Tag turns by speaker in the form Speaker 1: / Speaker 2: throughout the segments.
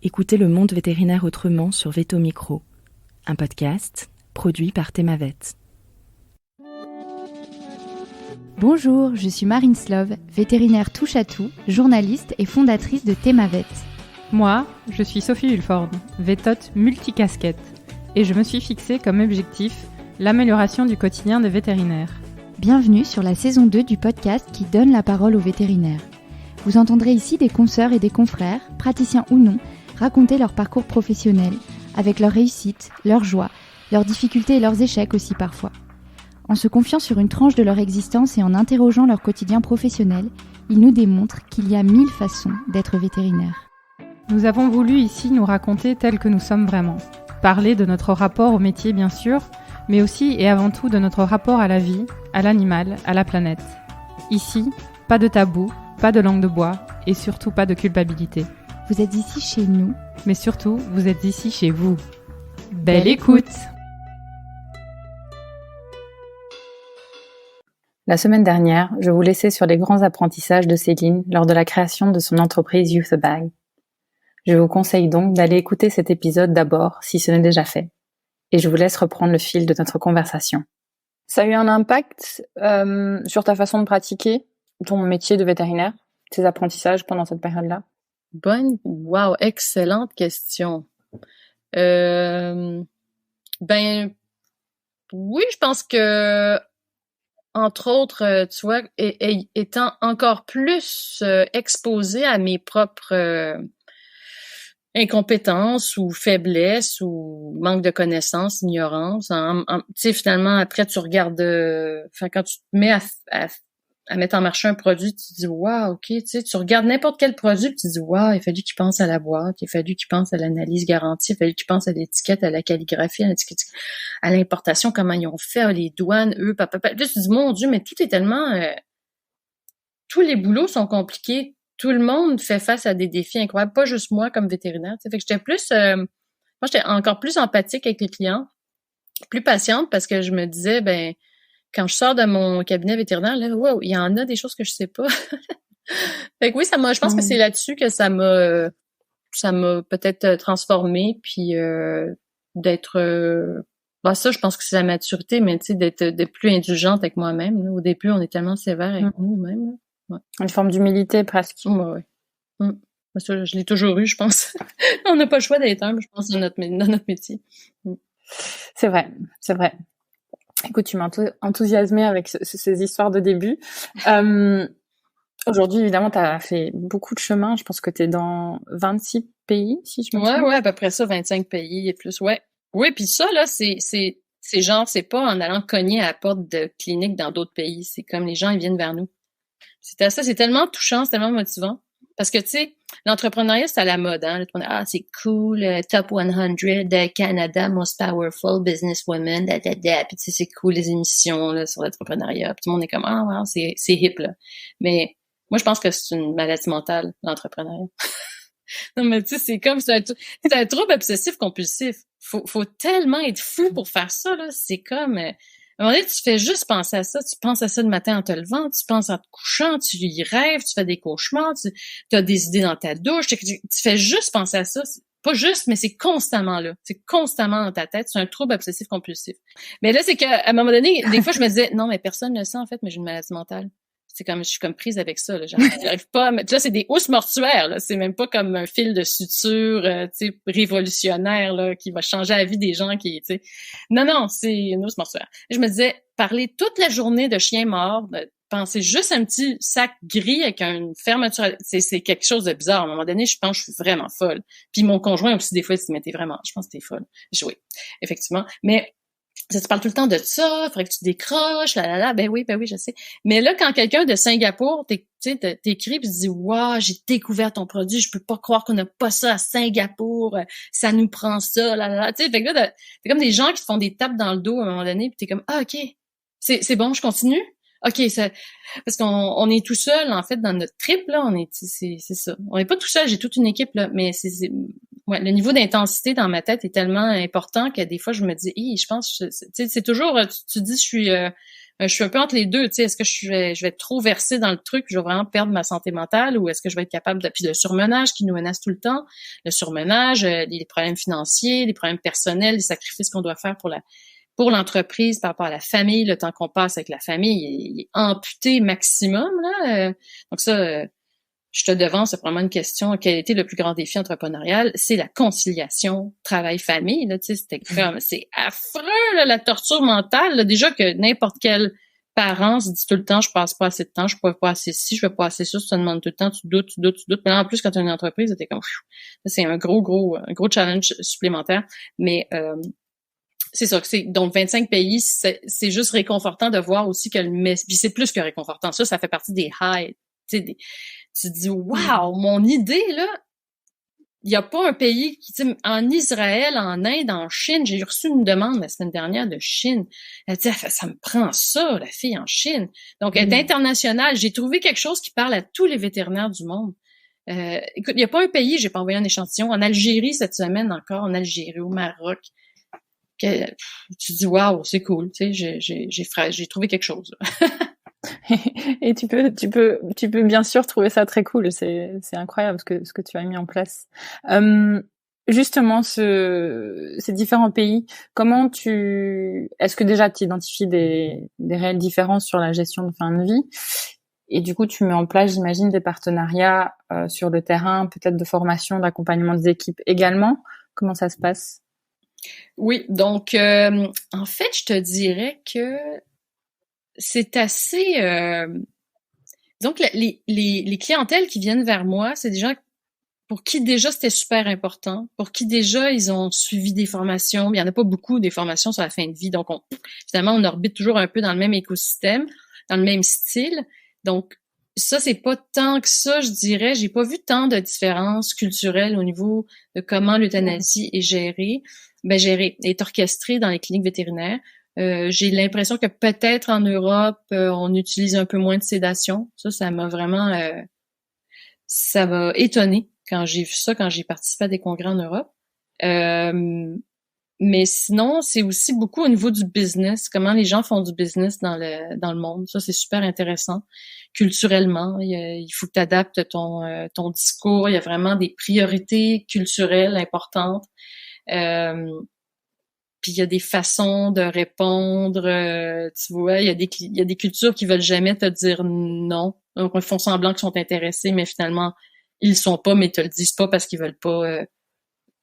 Speaker 1: Écoutez le monde vétérinaire autrement sur Veto Micro, un podcast produit par Thémavet.
Speaker 2: Bonjour, je suis Marine Slove, vétérinaire touche-à-tout, journaliste et fondatrice de Thémavet.
Speaker 3: Moi, je suis Sophie Hulford, vétote multicasquette, et je me suis fixée comme objectif l'amélioration du quotidien des vétérinaires.
Speaker 2: Bienvenue sur la saison 2 du podcast qui donne la parole aux vétérinaires. Vous entendrez ici des consoeurs et des confrères, praticiens ou non, raconter leur parcours professionnel, avec leurs réussites, leurs joies, leurs difficultés et leurs échecs aussi parfois. En se confiant sur une tranche de leur existence et en interrogeant leur quotidien professionnel, ils nous démontrent qu'il y a 1000 façons d'être vétérinaire.
Speaker 3: Nous avons voulu ici nous raconter tels que nous sommes vraiment. Parler de notre rapport au métier bien sûr, mais aussi et avant tout de notre rapport à la vie, à l'animal, à la planète. Ici, pas de tabou, pas de langue de bois et surtout pas de culpabilité.
Speaker 2: Vous êtes ici chez nous,
Speaker 3: mais surtout, vous êtes ici chez vous. Belle écoute!
Speaker 4: La semaine dernière, je vous laissais sur les grands apprentissages de Céline lors de la création de son entreprise Youth Bag. Je vous conseille donc d'aller écouter cet épisode d'abord, si ce n'est déjà fait. Et je vous laisse reprendre le fil de notre conversation. Ça a eu un impact sur ta façon de pratiquer ton métier de vétérinaire, tes apprentissages pendant cette période-là?
Speaker 5: Excellente question. Oui, je pense que, entre autres, tu vois, étant encore plus exposée à mes propres incompétences ou faiblesses ou manque de connaissances, ignorance. Tu sais, finalement, après, tu regardes... quand tu te mets à mettre en marché un produit, tu te dis « Wow, OK », tu sais, tu regardes n'importe quel produit puis tu te dis « Wow, il a fallu qu'il pense à la boîte, il a fallu qu'il pense à l'analyse garantie, il a fallu qu'il pense à l'étiquette, à la calligraphie, à l'importation, comment ils ont fait, les douanes, eux, papa. » Puis là, tu te dis « Mon Dieu, mais tout est tellement... tous les boulots sont compliqués. Tout le monde fait face à des défis incroyables, pas juste moi comme vétérinaire. » Fait que j'étais plus... moi, j'étais encore plus empathique avec les clients, plus patiente parce que je me disais, quand je sors de mon cabinet vétérinaire, là, wow, il y en a des choses que je sais pas. Fait que oui, je pense que c'est là-dessus que ça m'a peut-être transformée, puis d'être, ça, je pense que c'est la maturité, mais tu sais, d'être plus indulgente avec moi-même. Là. Au début, on est tellement sévère avec nous-mêmes. Là. Ouais.
Speaker 4: Une forme d'humilité presque.
Speaker 5: Ouais. Ça, je l'ai toujours eu, je pense. On n'a pas le choix d'être humble, je pense, dans notre métier.
Speaker 4: C'est vrai. Écoute, tu m'as enthousiasmée avec ces histoires de début. Aujourd'hui, évidemment, tu as fait beaucoup de chemin. Je pense que tu es dans 26 pays, si je me trompe.
Speaker 5: Ouais, à peu près ça, 25 pays et plus, ouais. Oui, puis ça, là, c'est genre, c'est pas en allant cogner à la porte de cliniques dans d'autres pays. C'est comme les gens, ils viennent vers nous. C'est tellement touchant, c'est tellement motivant. Parce que, tu sais, l'entrepreneuriat, c'est à la mode, hein. C'est cool, top 100 Canada, most powerful businesswomen, Puis, tu sais, c'est cool, les émissions, là, sur l'entrepreneuriat. Puis tout le monde est comme, wow, c'est hip, là. Mais moi, je pense que c'est une maladie mentale, l'entrepreneuriat. Non, mais tu sais, c'est comme, c'est un trouble obsessif compulsif. Faut tellement être fou pour faire ça, là. C'est comme... à un moment donné, tu fais juste penser à ça. Tu penses à ça le matin en te levant, tu penses en te couchant, tu y rêves, tu fais des cauchemars, tu as des idées dans ta douche. Tu fais juste penser à ça. Pas juste, mais c'est constamment là. C'est constamment dans ta tête. C'est un trouble obsessif compulsif. Mais là, c'est qu'à un moment donné, des fois, je me disais, non, mais personne ne le sait, en fait, mais j'ai une maladie mentale. C'est comme, je suis comme prise avec ça, là. J'arrive pas à mettre, là, c'est des housses mortuaires, là. C'est même pas comme un fil de suture, tu sais, révolutionnaire, là, qui va changer la vie des gens tu sais. Non, c'est une housse mortuaire. Et je me disais, parler toute la journée de chiens morts, penser juste à un petit sac gris avec une fermeture, c'est quelque chose de bizarre. À un moment donné, je pense que je suis vraiment folle. Puis mon conjoint aussi, des fois, il se dit, mais je pense que t'es folle. Oui, effectivement. Mais, tu parles tout le temps de ça, faudrait que tu décroches, ben oui, je sais. Mais là, quand quelqu'un de Singapour t'écrit pis dit « Wow, j'ai découvert ton produit, je peux pas croire qu'on n'a pas ça à Singapour, ça nous prend ça, Tu sais, fait que là, t'es comme des gens qui te font des tapes dans le dos à un moment donné, pis t'es comme « Ah, OK, c'est bon, je continue? » OK, parce qu'on est tout seul, en fait, dans notre trip, là, c'est ça. On n'est pas tout seul, j'ai toute une équipe, là, mais ouais, le niveau d'intensité dans ma tête est tellement important que des fois, je me dis, je pense, c'est toujours, tu dis, je suis Je suis un peu entre les deux, tu sais, est-ce que je vais être trop versée dans le truc, je vais vraiment perdre ma santé mentale, ou est-ce que je vais être capable puis le surmenage qui nous menace tout le temps, le surmenage, les problèmes financiers, les problèmes personnels, les sacrifices qu'on doit faire pour l'entreprise par rapport à la famille, le temps qu'on passe avec la famille, il est amputé maximum, là. Donc ça, je te devance, c'est vraiment une question. Quel était le plus grand défi entrepreneurial? C'est la conciliation travail-famille, là, tu sais, c'est affreux, là, la torture mentale, là. Déjà que n'importe quel parent se dit tout le temps, je passe pas assez de temps, je peux pas assez ci, je fais pas assez ça, tu te demandes tout le temps, tu doutes. Mais là, en plus, quand tu as une entreprise, t'es comme, c'est un gros challenge supplémentaire. Mais, c'est ça, donc 25 pays, c'est juste réconfortant de voir aussi que puis c'est plus que réconfortant. Ça fait partie des highs, tu sais, tu te dis, wow, mon idée, là, il n'y a pas un pays qui, tu sais, en Israël, en Inde, en Chine, j'ai reçu une demande la semaine dernière de Chine. Elle dit, ça me prend ça, la fille en Chine. Donc, elle est internationale. J'ai trouvé quelque chose qui parle à tous les vétérinaires du monde. Écoute, il n'y a pas un pays, j'ai pas envoyé un échantillon. En Algérie, cette semaine encore, en Algérie, au Maroc. Tu te dis, waouh, c'est cool, tu sais, j'ai trouvé quelque chose.
Speaker 4: Et tu peux bien sûr trouver ça très cool. C'est incroyable ce que tu as mis en place. Justement, ces différents pays, est-ce que déjà tu identifies des réelles différences sur la gestion de fin de vie? Et du coup, tu mets en place, j'imagine, des partenariats sur le terrain, peut-être de formation, d'accompagnement des équipes également. Comment ça se passe?
Speaker 5: Oui, donc en fait, je te dirais que c'est assez... donc, les clientèles qui viennent vers moi, c'est des gens pour qui déjà c'était super important, pour qui déjà ils ont suivi des formations. Il y en a pas beaucoup des formations sur la fin de vie, donc finalement, on orbite toujours un peu dans le même écosystème, dans le même style. Donc, ça, c'est pas tant que ça, je dirais. J'ai pas vu tant de différences culturelles au niveau de comment l'euthanasie est gérée. Est orchestrée dans les cliniques vétérinaires. J'ai l'impression que peut-être en Europe, on utilise un peu moins de sédation. Ça m'a vraiment... ça m'a étonné quand j'ai vu ça, quand j'ai participé à des congrès en Europe. Mais sinon, c'est aussi beaucoup au niveau du business, comment les gens font du business dans le monde. Ça, c'est super intéressant. Culturellement, il faut que tu adaptes ton discours. Il y a vraiment des priorités culturelles importantes. Puis il y a des façons de répondre. Tu vois, il y a des cultures qui veulent jamais te dire non. Donc, ils font semblant qu'ils sont intéressés, mais finalement, ils sont pas, mais te le disent pas parce qu'ils veulent pas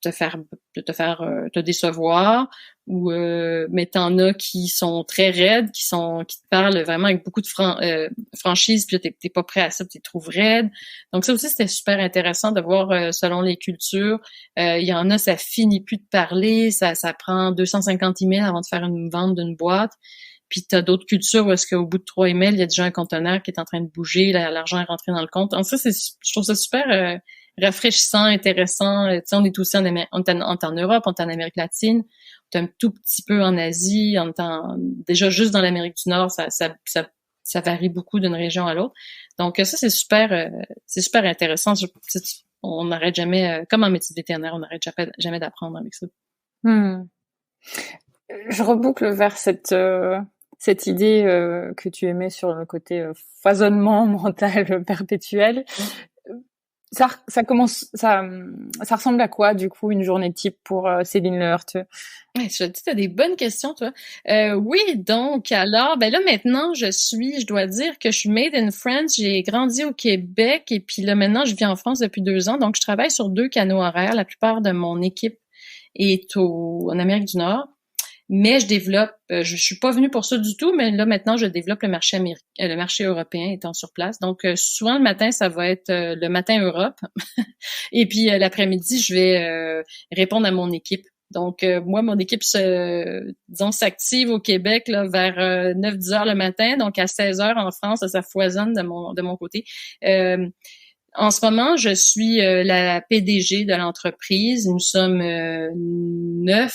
Speaker 5: te décevoir, ou mais t'en as qui sont très raides, qui te parlent vraiment avec beaucoup de franchise, puis t'es pas prêt à ça, tu les trouves raides. Donc ça aussi, c'était super intéressant de voir selon les cultures. Il y en a, ça finit plus de parler, ça prend 250 emails avant de faire une vente d'une boîte. Puis t'as d'autres cultures où est-ce qu'au bout de 3 emails, il y a déjà un conteneur qui est en train de bouger, l'argent est rentré dans le compte. Donc ça, je trouve ça super rafraîchissant, intéressant. Tu sais, on est aussi on est en Europe, on est en Amérique latine, on est un tout petit peu en Asie, déjà juste dans l'Amérique du Nord, ça varie beaucoup d'une région à l'autre. Donc ça, c'est super intéressant. On n'arrête jamais, comme en médecine vétérinaire, on n'arrête jamais d'apprendre avec ça.
Speaker 4: Je reboucle vers cette idée que tu aimais sur le côté foisonnement mental perpétuel. Ça ressemble à quoi, du coup, une journée type pour Céline Leheurteux?
Speaker 5: Ouais, je te dis, t'as des bonnes questions, toi. Oui, donc, alors, là, maintenant, je dois dire que je suis made in France. J'ai grandi au Québec et puis là, maintenant, je vis en France depuis 2 ans. Donc, je travaille sur 2 canaux horaires. La plupart de mon équipe est en Amérique du Nord. Mais je développe, je suis pas venue pour ça du tout, mais là maintenant je développe le marché le marché européen étant sur place. Donc souvent le matin ça va être le matin Europe, et puis l'après-midi je vais répondre à mon équipe. Donc moi mon équipe s'active au Québec là vers 9-10 heures le matin, donc à 16 heures en France ça foisonne de mon côté. En ce moment, je suis la PDG de l'entreprise. Nous sommes 9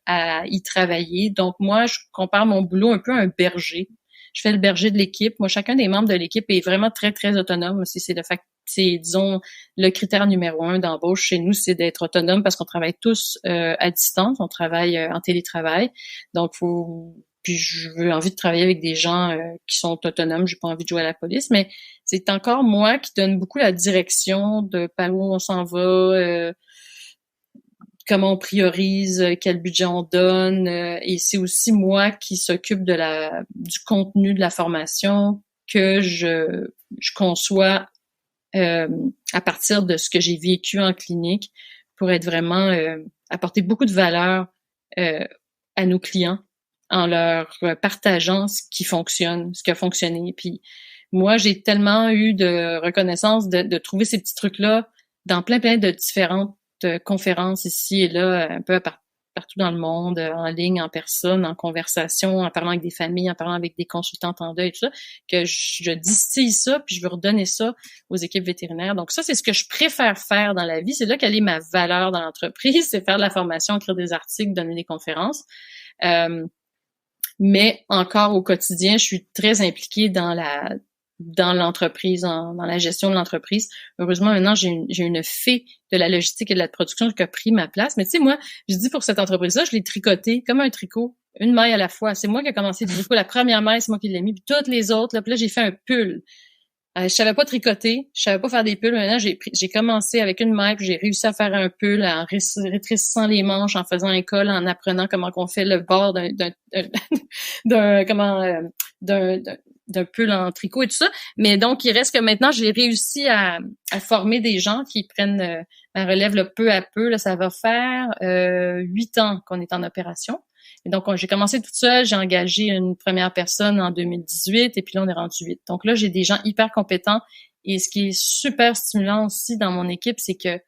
Speaker 5: à y travailler. Donc, moi, je compare mon boulot un peu à un berger. Je fais le berger de l'équipe. Moi, chacun des membres de l'équipe est vraiment très, très autonome. C'est, disons, le critère numéro 1 d'embauche chez nous, c'est d'être autonome parce qu'on travaille tous à distance. On travaille en télétravail. Donc, puis j'ai envie de travailler avec des gens qui sont autonomes. J'ai pas envie de jouer à la police, mais c'est encore moi qui donne beaucoup la direction de par où on s'en va, comment on priorise, quel budget on donne, et c'est aussi moi qui s'occupe du contenu de la formation que je conçois à partir de ce que j'ai vécu en clinique pour être vraiment apporter beaucoup de valeur à nos clients en leur partageant ce qui fonctionne, ce qui a fonctionné. Puis moi, j'ai tellement eu de reconnaissance de trouver ces petits trucs-là dans plein de différentes conférences ici et là, un peu partout dans le monde, en ligne, en personne, en conversation, en parlant avec des familles, en parlant avec des consultantes en deuil et tout ça, que je distille ça, puis je veux redonner ça aux équipes vétérinaires. Donc ça, c'est ce que je préfère faire dans la vie. C'est là qu'elle est ma valeur dans l'entreprise, c'est faire de la formation, écrire des articles, donner des conférences. Mais encore au quotidien, je suis très impliquée dans l'entreprise, dans la gestion de l'entreprise. Heureusement, maintenant, j'ai une fée de la logistique et de la production qui a pris ma place. Mais tu sais, moi, je dis pour cette entreprise-là, je l'ai tricoté comme un tricot, une maille à la fois. C'est moi qui ai commencé du coup. La première maille, c'est moi qui l'ai mis, puis toutes les autres, là, puis là, j'ai fait un pull. Je savais pas tricoter, je savais pas faire des pulls. Maintenant, j'ai commencé avec une maille, puis j'ai réussi à faire un pull en rétrécissant les manches, en faisant un col, en apprenant comment qu'on fait le bord d'un pull en tricot et tout ça. Mais donc, il reste que maintenant, j'ai réussi à former des gens qui prennent ma relève là, peu à peu. Là, ça va faire 8 ans qu'on est en opération. Et donc, j'ai commencé toute seule, j'ai engagé une première personne en 2018 et puis là, on est rendu 8. Donc là, j'ai des gens hyper compétents et ce qui est super stimulant aussi dans mon équipe, c'est que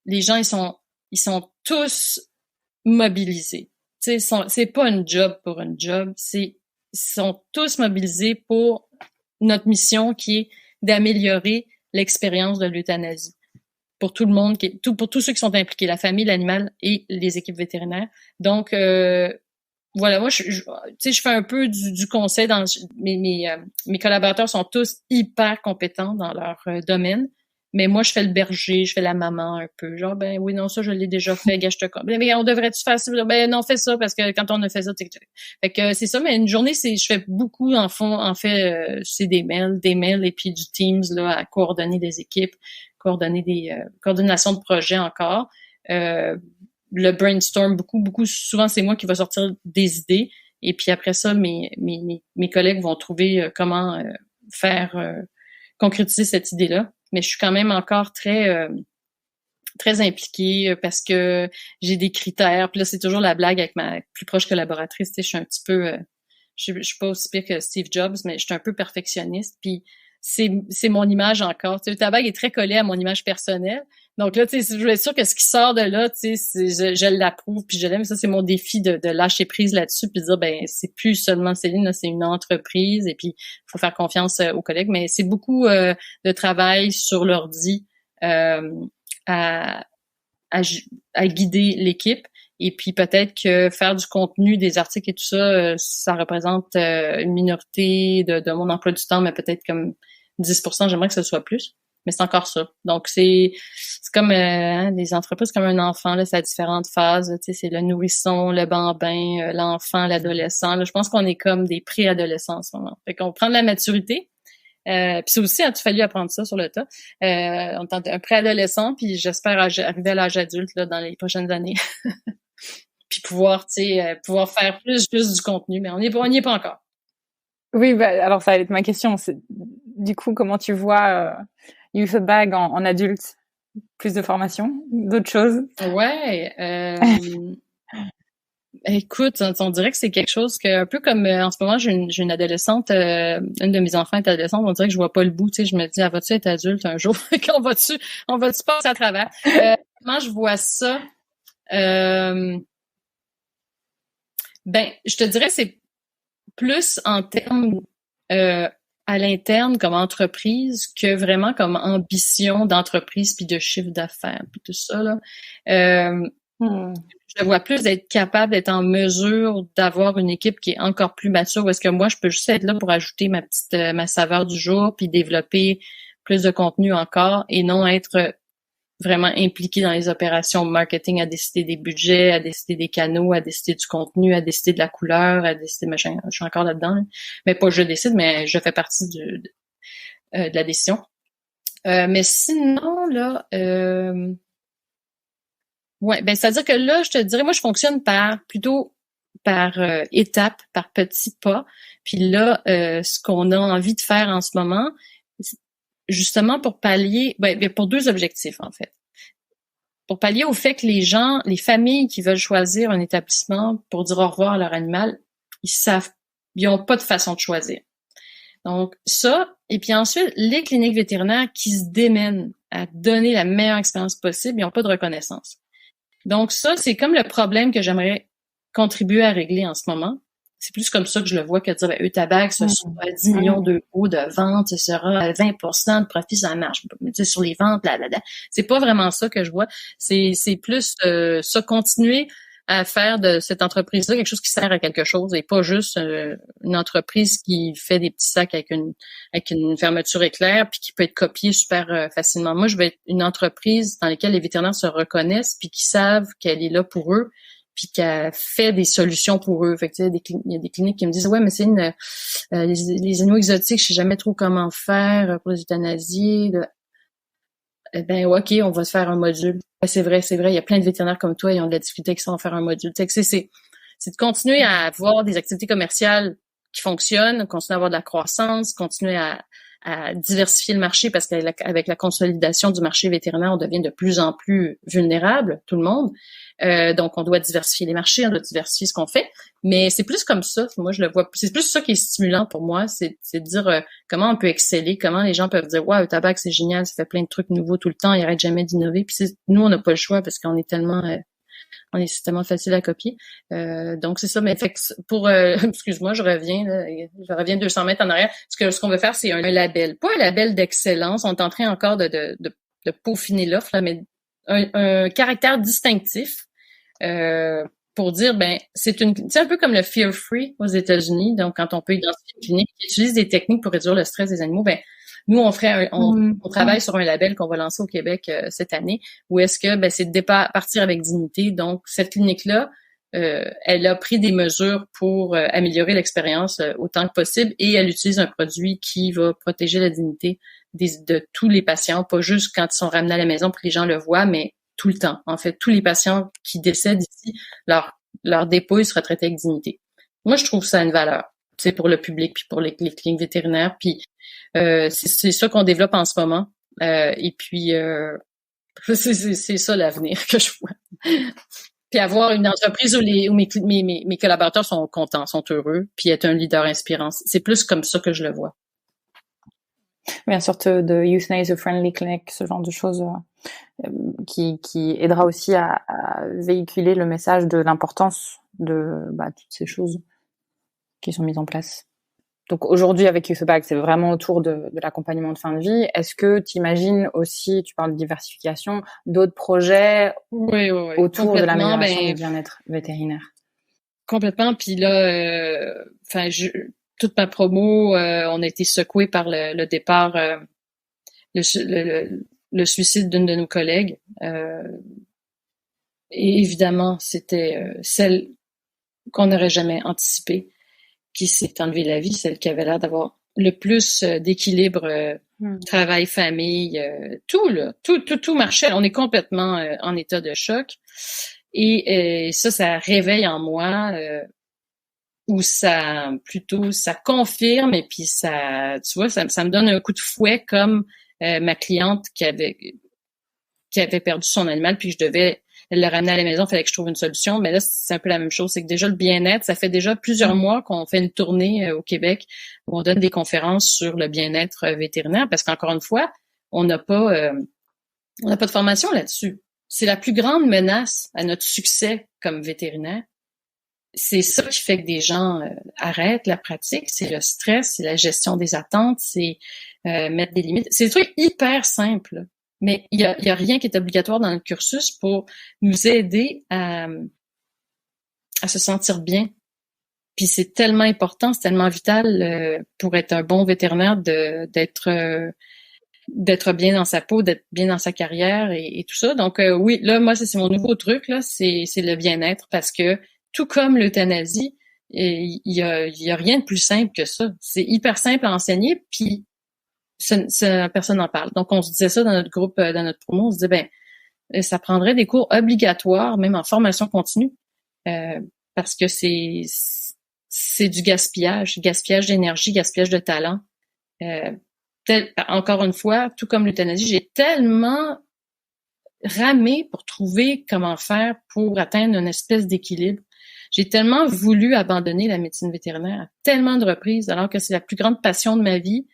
Speaker 5: les gens, ils sont tous mobilisés. Tu sais, c'est pas une job pour une job, ils sont tous mobilisés pour notre mission qui est d'améliorer l'expérience de l'euthanasie pour tout le monde, pour tous ceux qui sont impliqués, la famille, l'animal et les équipes vétérinaires. Donc, voilà, moi, je fais un peu du conseil. Mes collaborateurs sont tous hyper compétents dans leur domaine, mais moi, je fais le berger, je fais la maman un peu. Genre, ben oui, non, ça, je l'ai déjà fait, gars, je te compte. Mais on devrait-tu faire ça? Ben non, fais ça, parce que quand on a fait ça, fait que c'est ça, mais une journée, je fais beaucoup, en fait, c'est des mails et puis du Teams, là, à coordonner des équipes, coordonner des coordinations de projets encore. Le brainstorm, beaucoup, souvent c'est moi qui va sortir des idées et puis après ça, mes collègues vont trouver comment faire concrétiser cette idée-là. Mais je suis quand même encore très impliquée parce que j'ai des critères. Puis là, c'est toujours la blague avec ma plus proche collaboratrice. Tu sais, je suis un petit peu, je suis pas aussi pire que Steve Jobs, mais je suis un peu perfectionniste. Puis c'est mon image encore. Tu sais, ta bague est très collée à mon image personnelle. Donc là, tu sais, je veux être sûre que ce qui sort de là, tu sais, je l'approuve puis je l'aime. Ça, c'est mon défi de lâcher prise là-dessus puis de dire, ben, c'est plus seulement Céline, là, c'est une entreprise et puis il faut faire confiance aux collègues. Mais c'est beaucoup de travail sur l'ordi à guider l'équipe. Et puis peut-être que faire du contenu, des articles et tout ça, ça représente une minorité de mon emploi du temps, mais peut-être comme 10%, j'aimerais que ce soit plus. Mais c'est encore ça. Donc, c'est comme les entreprises, comme un enfant, là, ça a différentes phases. Tu sais, c'est le nourrisson, le bambin, l'enfant, l'adolescent. Là, je pense qu'on est comme des préadolescents en ce moment. Fait qu'on prend de la maturité. Puis c'est aussi, il a fallu apprendre ça sur le tas. On est un préadolescent, puis j'espère arriver à l'âge adulte là, dans les prochaines années. Puis pouvoir faire plus du contenu, mais on n'y est pas encore.
Speaker 4: Oui, bah, alors ça va être ma question. C'est, du coup, comment tu vois Youth Bag en adulte? Plus de formation? D'autres choses?
Speaker 5: Ouais. Écoute, on dirait que c'est quelque chose que, un peu comme en ce moment, j'ai une adolescente, une de mes enfants est adolescente, on dirait que je vois pas le bout, tu sais, je me dis, elle va-tu être adulte un jour? On va-tu passer à travers? Comment je vois ça? Ben, je te dirais c'est plus en termes à l'interne comme entreprise que vraiment comme ambition d'entreprise puis de chiffre d'affaires puis tout ça là. Je vois plus d'être capable d'être en mesure d'avoir une équipe qui est encore plus mature où est-ce que moi je peux juste être là pour ajouter ma saveur du jour puis développer plus de contenu encore et non être vraiment impliquée dans les opérations marketing, à décider des budgets, à décider des canaux, à décider du contenu, à décider de la couleur, à décider machin. Je suis encore là-dedans, là. Mais pas je décide, mais je fais partie de la décision. Mais sinon, là, ouais, ben c'est-à-dire que là, je te dirais, moi, je fonctionne plutôt par étapes, par petits pas. Puis là, ce qu'on a envie de faire en ce moment, justement pour pallier, pour 2 objectifs en fait. Pour pallier au fait que les familles qui veulent choisir un établissement pour dire au revoir à leur animal, ils ont pas de façon de choisir. Donc ça, et puis ensuite, les cliniques vétérinaires qui se démènent à donner la meilleure expérience possible, ils n'ont pas de reconnaissance. Donc ça, c'est comme le problème que j'aimerais contribuer à régler en ce moment. C'est plus comme ça que je le vois que de dire, Euthabag, ce sera 10 millions d'euros de ventes, ce sera 20% de profit, ça marche. Sur les ventes, c'est pas vraiment ça que je vois. C'est plus ça, continuer à faire de cette entreprise-là quelque chose qui sert à quelque chose et pas juste une entreprise qui fait des petits sacs avec une fermeture éclair puis qui peut être copiée super facilement. Moi, je veux être une entreprise dans laquelle les vétérinaires se reconnaissent puis qui savent qu'elle est là pour eux puis qu'elle fait des solutions pour eux. Fait que, il y a des cliniques qui me disent, ouais, mais c'est les animaux exotiques, je sais jamais trop comment faire pour les euthanasier. Eh ben, OK, on va se faire un module. C'est vrai, il y a plein de vétérinaires comme toi, ils ont de la difficulté avec ça, en faire un module. C'est de continuer à avoir des activités commerciales qui fonctionnent, continuer à avoir de la croissance, continuer à diversifier le marché parce qu'avec la consolidation du marché vétérinaire, on devient de plus en plus vulnérable, tout le monde. Donc, on doit diversifier les marchés, on doit diversifier ce qu'on fait. Mais c'est plus comme ça, moi je le vois. C'est plus ça qui est stimulant pour moi, c'est de dire comment on peut exceller, comment les gens peuvent dire « Wow, le tabac, c'est génial, ça fait plein de trucs nouveaux tout le temps, il arrête jamais d'innover. » Puis nous, on n'a pas le choix parce qu'on est tellement... c'est facile à copier. Donc, c'est ça. Mais fait que pour... excuse-moi, je reviens 200 mètres en arrière. Ce qu'on veut faire, c'est un label. Pas un label d'excellence. On est en train encore de peaufiner l'offre, là, mais un caractère distinctif pour dire, c'est un peu comme le Fear Free aux États-Unis. Donc, quand on peut identifier une clinique qui utilise des techniques pour réduire le stress des animaux, nous, on travaille sur un label qu'on va lancer au Québec cette année, où est-ce que c'est de partir avec dignité. Donc, cette clinique-là, elle a pris des mesures pour améliorer l'expérience autant que possible et elle utilise un produit qui va protéger la dignité de tous les patients, pas juste quand ils sont ramenés à la maison pour que les gens le voient, mais tout le temps. En fait, tous les patients qui décèdent ici, leur dépouille sera traitée avec dignité. Moi, je trouve ça une valeur. C'est pour le public puis pour les cliniques vétérinaires. Puis c'est ça qu'on développe en ce moment. Et puis c'est ça l'avenir que je vois. Puis avoir une entreprise où mes collaborateurs sont contents, sont heureux, puis être un leader inspirant. C'est plus comme ça que je le vois.
Speaker 4: Bien sûr, de euthanasia friendly clinic, ce genre de choses qui aidera aussi à véhiculer le message de l'importance de toutes ces choses qui sont mises en place. Donc aujourd'hui avec Euthabag, c'est vraiment autour de l'accompagnement de fin de vie. Est-ce que tu imagines aussi, tu parles de diversification, d'autres projets
Speaker 5: oui.
Speaker 4: autour de l'amélioration du bien-être vétérinaire? Complètement.
Speaker 5: Puis là, toute ma promo, on a été secoué par le départ, le suicide d'une de nos collègues. Et évidemment, c'était celle qu'on n'aurait jamais anticipée, qui s'est enlevée la vie, celle qui avait l'air d'avoir le plus d'équilibre travail, famille, tout marchait. On est complètement en état de choc. Et ça réveille en moi ou ça confirme et puis ça, tu vois, ça me donne un coup de fouet comme ma cliente qui avait perdu son animal puis je devais le ramener à la maison, il fallait que je trouve une solution. Mais là, c'est un peu la même chose. C'est que déjà, le bien-être, ça fait déjà plusieurs mois qu'on fait une tournée au Québec où on donne des conférences sur le bien-être vétérinaire parce qu'encore une fois, on n'a pas de formation là-dessus. C'est la plus grande menace à notre succès comme vétérinaire. C'est ça qui fait que des gens arrêtent la pratique. C'est le stress, c'est la gestion des attentes, c'est mettre des limites. C'est des trucs hyper simples. Mais il y a rien qui est obligatoire dans le cursus pour nous aider à se sentir bien. Puis c'est tellement important, c'est tellement vital pour être un bon vétérinaire d'être d'être bien dans sa peau, d'être bien dans sa carrière et tout ça. Donc oui, là, moi, c'est mon nouveau truc, là, c'est le bien-être parce que tout comme l'euthanasie, il y a rien de plus simple que ça. C'est hyper simple à enseigner, puis personne n'en parle. Donc, on se disait ça dans notre groupe, dans notre promo, on se disait, ça prendrait des cours obligatoires, même en formation continue, parce que c'est du gaspillage d'énergie, gaspillage de talent. Encore une fois, tout comme l'euthanasie, j'ai tellement ramé pour trouver comment faire pour atteindre une espèce d'équilibre. J'ai tellement voulu abandonner la médecine vétérinaire à tellement de reprises, alors que c'est la plus grande passion de ma vie,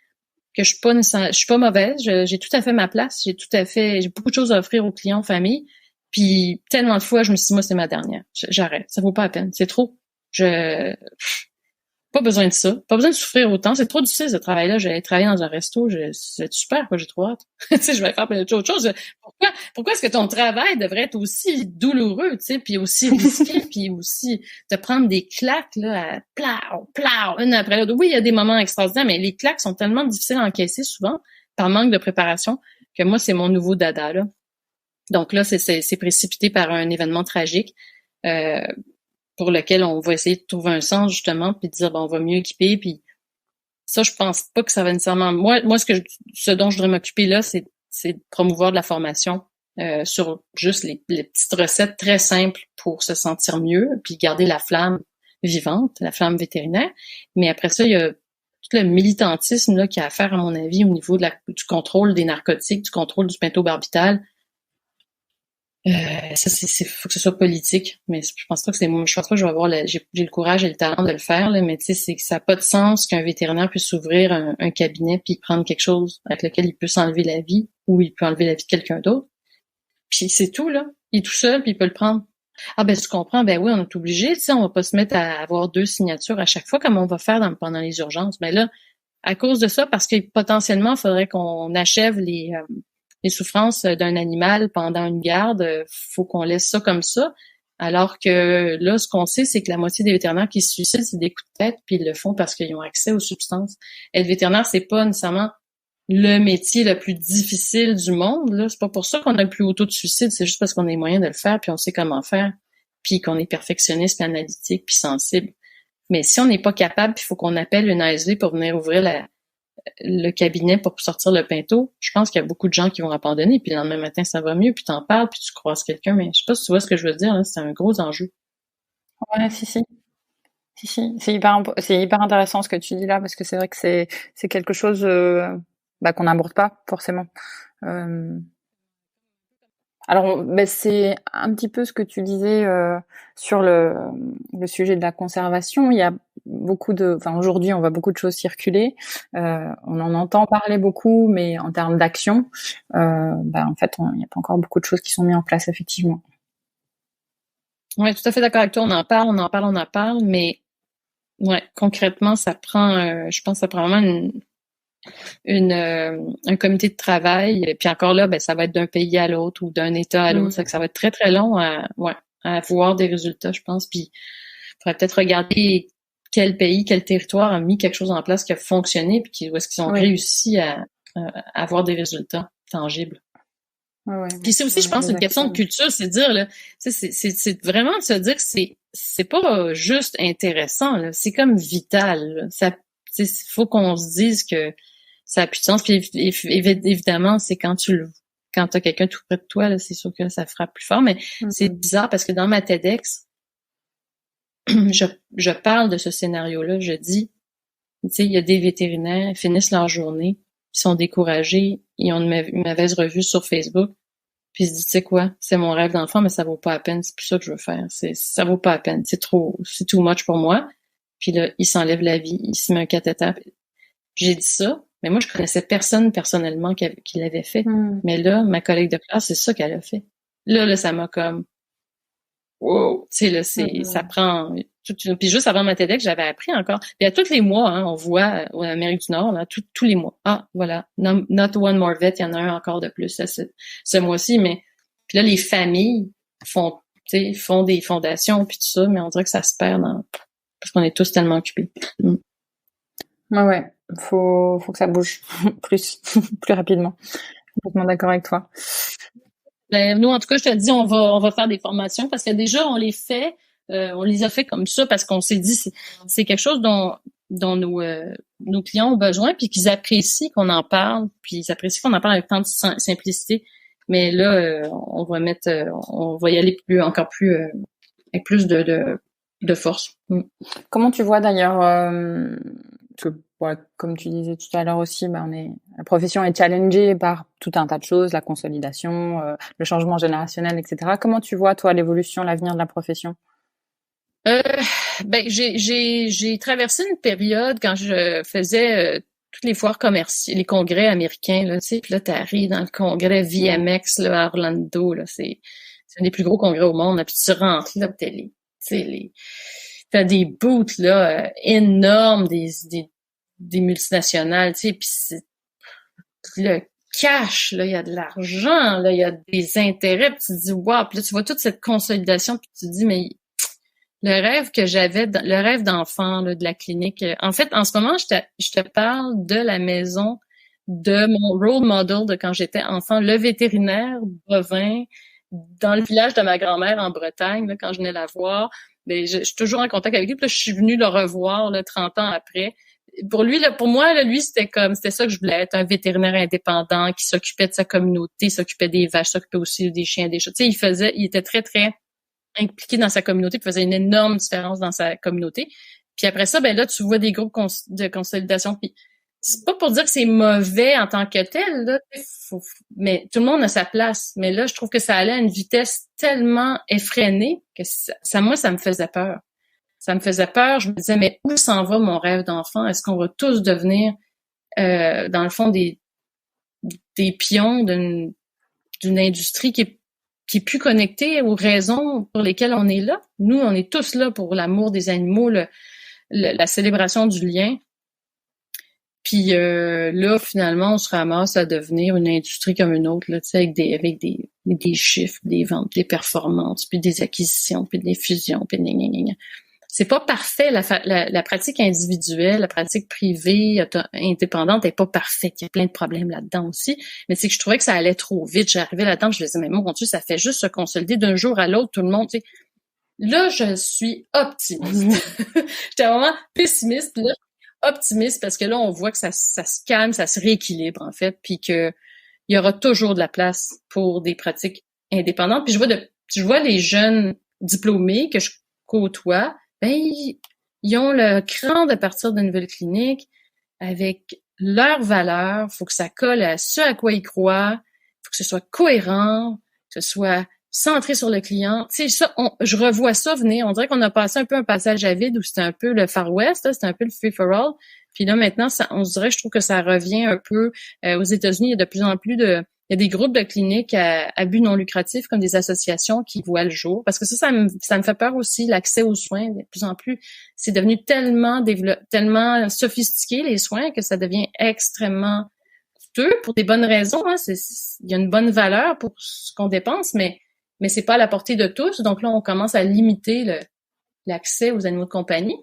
Speaker 5: que je suis pas mauvaise, j'ai tout à fait ma place, j'ai beaucoup de choses à offrir aux clients, aux familles, puis tellement de fois, je me suis dit, moi, c'est ma dernière. J'arrête, ça vaut pas la peine, c'est trop. Pas besoin de ça. Pas besoin de souffrir autant. C'est trop difficile, ce travail-là. J'allais travailler dans un resto. C'est super, quoi. J'ai trop hâte. Tu sais, je vais faire plein d'autres choses. Pourquoi est-ce que ton travail devrait être aussi douloureux, tu sais, puis aussi risqué, puis aussi te prendre des claques, là, à plau, une après l'autre. Oui, il y a des moments extraordinaires, mais les claques sont tellement difficiles à encaisser souvent par manque de préparation que moi, c'est mon nouveau dada, là. Donc là, c'est précipité par un événement tragique. Pour lequel on va essayer de trouver un sens, justement, puis de dire, on va mieux équiper, puis ça, je pense pas que ça va nécessairement... Moi, ce dont je voudrais m'occuper là, c'est de promouvoir de la formation sur juste les petites recettes très simples pour se sentir mieux, puis garder la flamme vivante, la flamme vétérinaire. Mais après ça, il y a tout le militantisme là qu'il y a à faire, à mon avis, au niveau du contrôle des narcotiques, du contrôle du pentobarbital. Ça, faut que ce soit politique, mais je pense pas que je vais avoir j'ai le courage et le talent de le faire, là, mais tu sais, c'est que ça n'a pas de sens qu'un vétérinaire puisse ouvrir un cabinet puis prendre quelque chose avec lequel il peut s'enlever la vie ou il peut enlever la vie de quelqu'un d'autre. Puis c'est tout, là. Il est tout seul puis il peut le prendre. Ah, tu comprends, oui, on est obligé, tu sais, on va pas se mettre à avoir 2 signatures à chaque fois comme on va faire pendant les urgences. Là, à cause de ça, parce que potentiellement, il faudrait qu'on achève les souffrances d'un animal pendant une garde, faut qu'on laisse ça comme ça. Alors que là, ce qu'on sait, c'est que la moitié des vétérinaires qui se suicident, c'est des coups de tête, puis ils le font parce qu'ils ont accès aux substances. Être vétérinaire, c'est pas nécessairement le métier le plus difficile du monde, là. C'est pas pour ça qu'on a le plus haut taux de suicide, c'est juste parce qu'on a les moyens de le faire, puis on sait comment faire, puis qu'on est perfectionniste, puis analytique, puis sensible. Mais si on n'est pas capable, puis il faut qu'on appelle une ASV pour venir ouvrir le cabinet pour sortir le pinto, je pense qu'il y a beaucoup de gens qui vont abandonner, puis le lendemain matin, ça va mieux, puis t'en parles, puis tu croises quelqu'un, mais je sais pas si tu vois ce que je veux dire, là, c'est un gros enjeu.
Speaker 4: Ouais, si. C'est hyper intéressant ce que tu dis là, parce que c'est vrai que c'est quelque chose qu'on n'aborde pas forcément. Alors, c'est un petit peu ce que tu disais sur le sujet de la conservation. Il y a aujourd'hui, on voit beaucoup de choses circuler. On en entend parler beaucoup, mais en termes d'action, en fait, il n'y a pas encore beaucoup de choses qui sont mises en place, effectivement.
Speaker 5: Ouais, tout à fait d'accord avec toi. On en parle, mais ouais, concrètement, ça prend, je pense, que ça prend vraiment un comité de travail. Et puis encore là, ça va être d'un pays à l'autre ou d'un État à l'autre. Ça va être très, très long à voir des résultats, je pense. Puis, il faudrait peut-être regarder quel pays, quel territoire a mis quelque chose en place qui a fonctionné puis où est-ce qu'ils ont réussi à avoir des résultats tangibles.
Speaker 4: Ouais,
Speaker 5: puis c'est aussi, je pense, une question de culture, c'est dire, là, c'est vraiment de se dire que c'est pas juste intéressant, là, c'est comme vital, là. Ça, faut qu'on se dise que ça a plus de sens. Puis évidemment, c'est quand t'as quelqu'un tout près de toi, là, c'est sûr que ça frappe plus fort, mais c'est bizarre parce que dans ma TEDx, je parle de ce scénario-là, je dis, tu sais, il y a des vétérinaires, ils finissent leur journée, ils sont découragés, ils ont une mauvaise revue sur Facebook, puis ils se disent, tu sais quoi, c'est mon rêve d'enfant, mais ça vaut pas la peine, c'est plus ça que je veux faire, ça vaut pas la peine, c'est too much pour moi. Puis là, il s'enlève la vie, il se met un cathéter. J'ai dit ça, mais moi, je connaissais personne personnellement qui l'avait fait. Mais là, ma collègue de classe, c'est ça qu'elle a fait. Là, ça m'a comme, wow, tu sais, là, ça prend puis juste avant ma TEDx, j'avais appris encore. Puis à tous les mois, hein, on voit en Amérique du Nord, là, tous les mois. Ah, voilà, not one more vet, il y en a un encore de plus ce mois-ci. Mais puis là, les familles font des fondations puis tout ça, mais on dirait que ça se perd parce qu'on est tous tellement occupés.
Speaker 4: Ouais. Faut que ça bouge plus rapidement. Complètement d'accord avec toi.
Speaker 5: Ben, nous, en tout cas, je te dis, on va faire des formations parce que déjà, on les fait, on les a fait comme ça parce qu'on s'est dit, c'est quelque chose dont nos clients ont besoin puis qu'ils apprécient qu'on en parle puis ils apprécient qu'on en parle avec tant de simplicité. Mais là, on va y aller encore plus, avec plus de force.
Speaker 4: Comment tu vois d'ailleurs, comme tu disais tout à l'heure aussi, la profession est challengée par tout un tas de choses, la consolidation, le changement générationnel, etc. Comment tu vois, toi, l'évolution, l'avenir de la profession?
Speaker 5: J'ai traversé une période quand je faisais toutes les foires commerciales, les congrès américains, là, tu sais, puis là, t'arrives dans le congrès VMX, là, à Orlando, là, c'est un des plus gros congrès au monde, là, puis tu rentres, là, t'as des booths, là, énormes, des multinationales, tu sais, puis c'est le cash, là, il y a de l'argent, là, il y a des intérêts, puis tu te dis, wow, puis là, tu vois toute cette consolidation, puis tu te dis, mais le rêve que j'avais, le rêve d'enfant là, de la clinique. En fait, en ce moment, je te parle de la maison de mon role model de quand j'étais enfant, le vétérinaire bovin dans le village de ma grand-mère en Bretagne, là, quand je venais la voir. Mais je suis toujours en contact avec lui. Puis là, je suis venue le revoir là, 30 ans après. Pour moi, là, lui, c'était ça que je voulais être, un vétérinaire indépendant qui s'occupait de sa communauté, s'occupait des vaches, s'occupait aussi des chiens, des chats. Tu sais, il était très, très impliqué dans sa communauté, puis faisait une énorme différence dans sa communauté. Puis après ça, ben là, tu vois des groupes de consolidation. Puis c'est pas pour dire que c'est mauvais en tant que tel, là, mais tout le monde a sa place. Mais là, je trouve que ça allait à une vitesse tellement effrénée que moi, ça me faisait peur. Ça me faisait peur. Je me disais, mais où s'en va mon rêve d'enfant? Est-ce qu'on va tous devenir, dans le fond, des pions d'une industrie qui est plus connecté aux raisons pour lesquelles on est là. Nous, on est tous là pour l'amour des animaux, la célébration du lien. Puis là, finalement, on se ramasse à devenir une industrie comme une autre, là, tu sais, avec des chiffres, des ventes, des performances, puis des acquisitions, puis des fusions, puis c'est pas parfait. La pratique individuelle, la pratique privée, indépendante est pas parfaite. Il y a plein de problèmes là-dedans aussi. Mais c'est que je trouvais que ça allait trop vite. J'arrivais là-dedans, je me disais, mais mon Dieu, ça fait juste se consolider d'un jour à l'autre, tout le monde, tu sais. Là, je suis optimiste. J'étais vraiment pessimiste, là, optimiste, parce que là, on voit que ça se calme, ça se rééquilibre, en fait, puis que il y aura toujours de la place pour des pratiques indépendantes. Puis je vois les jeunes diplômés que je côtoie, ben, ils ont le cran de partir d'une nouvelle clinique avec leurs valeurs. Faut que ça colle à ce à quoi ils croient. Faut que ce soit cohérent, que ce soit centré sur le client. Tu sais, ça, je revois ça venir. On dirait qu'on a passé un peu un passage à vide où c'était un peu le Far West, c'était un peu le free-for-all. Puis là, maintenant, on se dirait, je trouve que ça revient un peu. Aux États-Unis, il y a de plus en plus il y a des groupes de cliniques à but non lucratif, comme des associations qui voient le jour. Parce que ça me fait peur aussi, l'accès aux soins. De plus en plus, c'est devenu tellement sophistiqué, les soins, que ça devient extrêmement coûteux pour des bonnes raisons. Hein. Il y a une bonne valeur pour ce qu'on dépense, mais c'est pas à la portée de tous. Donc là, on commence à limiter l'accès aux animaux de compagnie.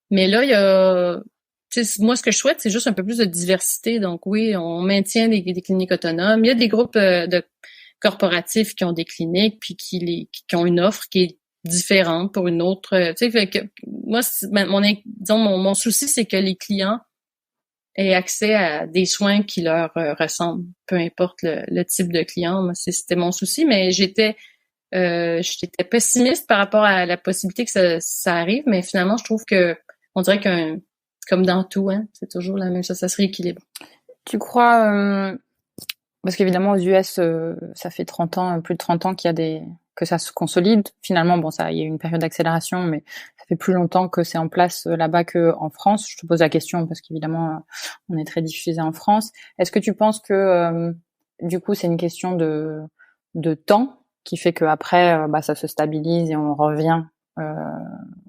Speaker 5: Mais là, il y a... moi, ce que je souhaite, c'est juste un peu plus de diversité. Donc oui, on maintient des cliniques autonomes. Il y a des groupes de corporatifs qui ont des cliniques puis qui ont une offre qui est différente pour une autre. Tu sais, fait que moi, mon souci, c'est que les clients aient accès à des soins qui leur ressemblent, peu importe le type de client. Moi, c'était mon souci, mais j'étais pessimiste par rapport à la possibilité que ça arrive, mais finalement, je trouve que on dirait comme dans tout, hein, c'est toujours la même chose, ça se rééquilibre.
Speaker 4: Tu crois, parce qu'évidemment aux US, ça fait 30 ans, plus de 30 ans que ça se consolide. Finalement, bon, il y a eu une période d'accélération, mais ça fait plus longtemps que c'est en place là-bas qu'en France. Je te pose la question parce qu'évidemment, on est très diffusé en France. Est-ce que tu penses que, du coup, c'est une question de temps qui fait que après, ça se stabilise et on revient,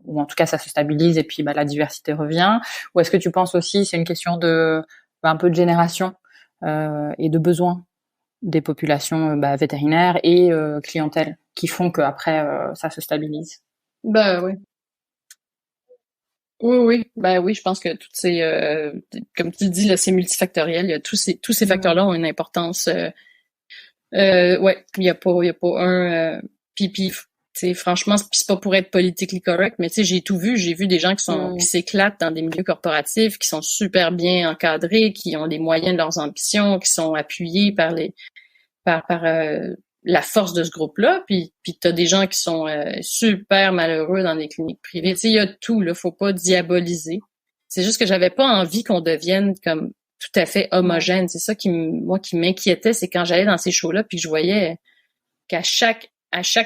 Speaker 4: ou en tout cas ça se stabilise et puis la diversité revient, ou est-ce que tu penses aussi c'est une question de un peu de génération et de besoin des populations vétérinaires et clientèle qui font que après ça se stabilise?
Speaker 5: Ben oui. Oui. Ben oui, je pense que toutes ces, comme tu dis, là, c'est multifactoriel. Il y a tous ces facteurs-là ont une importance. Ouais, il y a pas un. Puis, tu sais, franchement, c'est pas pour être politically correct, mais tu sais, j'ai tout vu. J'ai vu des gens qui s'éclatent dans des milieux corporatifs, qui sont super bien encadrés, qui ont les moyens de leurs ambitions, qui sont appuyés par la force de ce groupe-là. Puis t'as des gens qui sont super malheureux dans les cliniques privées. Tu sais, il y a tout. Là, faut pas diaboliser. C'est juste que j'avais pas envie qu'on devienne comme tout à fait homogène. C'est ça qui m'inquiétait, c'est quand j'allais dans ces shows-là, puis je voyais qu'à chaque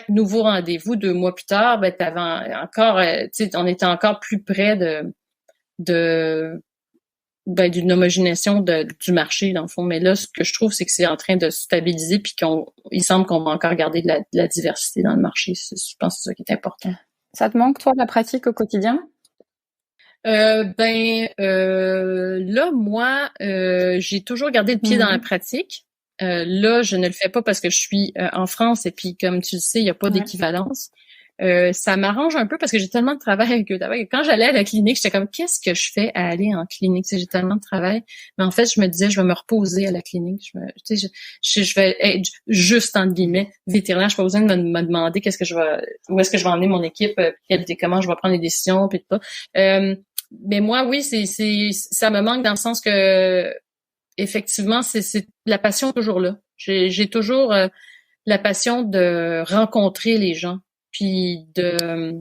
Speaker 5: nouveau rendez-vous 2 mois plus tard, ben t'avais encore, tu sais, on était encore plus près d'une homogénéisation du marché dans le fond. Mais là, ce que je trouve, c'est que c'est en train de se stabiliser, puis il semble qu'on va encore garder de la diversité dans le marché. Je pense que c'est ça qui est important.
Speaker 4: Ça te manque, toi, la pratique au quotidien?
Speaker 5: Là, moi, j'ai toujours gardé le pied dans la pratique. Là, je ne le fais pas parce que je suis en France et puis, comme tu le sais, il n'y a pas d'équivalence. Ça m'arrange un peu parce que j'ai tellement de travail avec eux. Quand j'allais à la clinique, j'étais comme, qu'est-ce que je fais à aller en clinique? Tu sais, j'ai tellement de travail. Mais en fait, je me disais, je vais me reposer à la clinique. Je vais être juste, entre guillemets, vétérinaire. Je n'ai pas besoin de me demander où est-ce que je vais emmener mon équipe, comment je vais prendre les décisions, puis tout ça. Mais moi, oui, ça me manque dans le sens que, effectivement, c'est la passion toujours là. J'ai toujours la passion de rencontrer les gens, puis de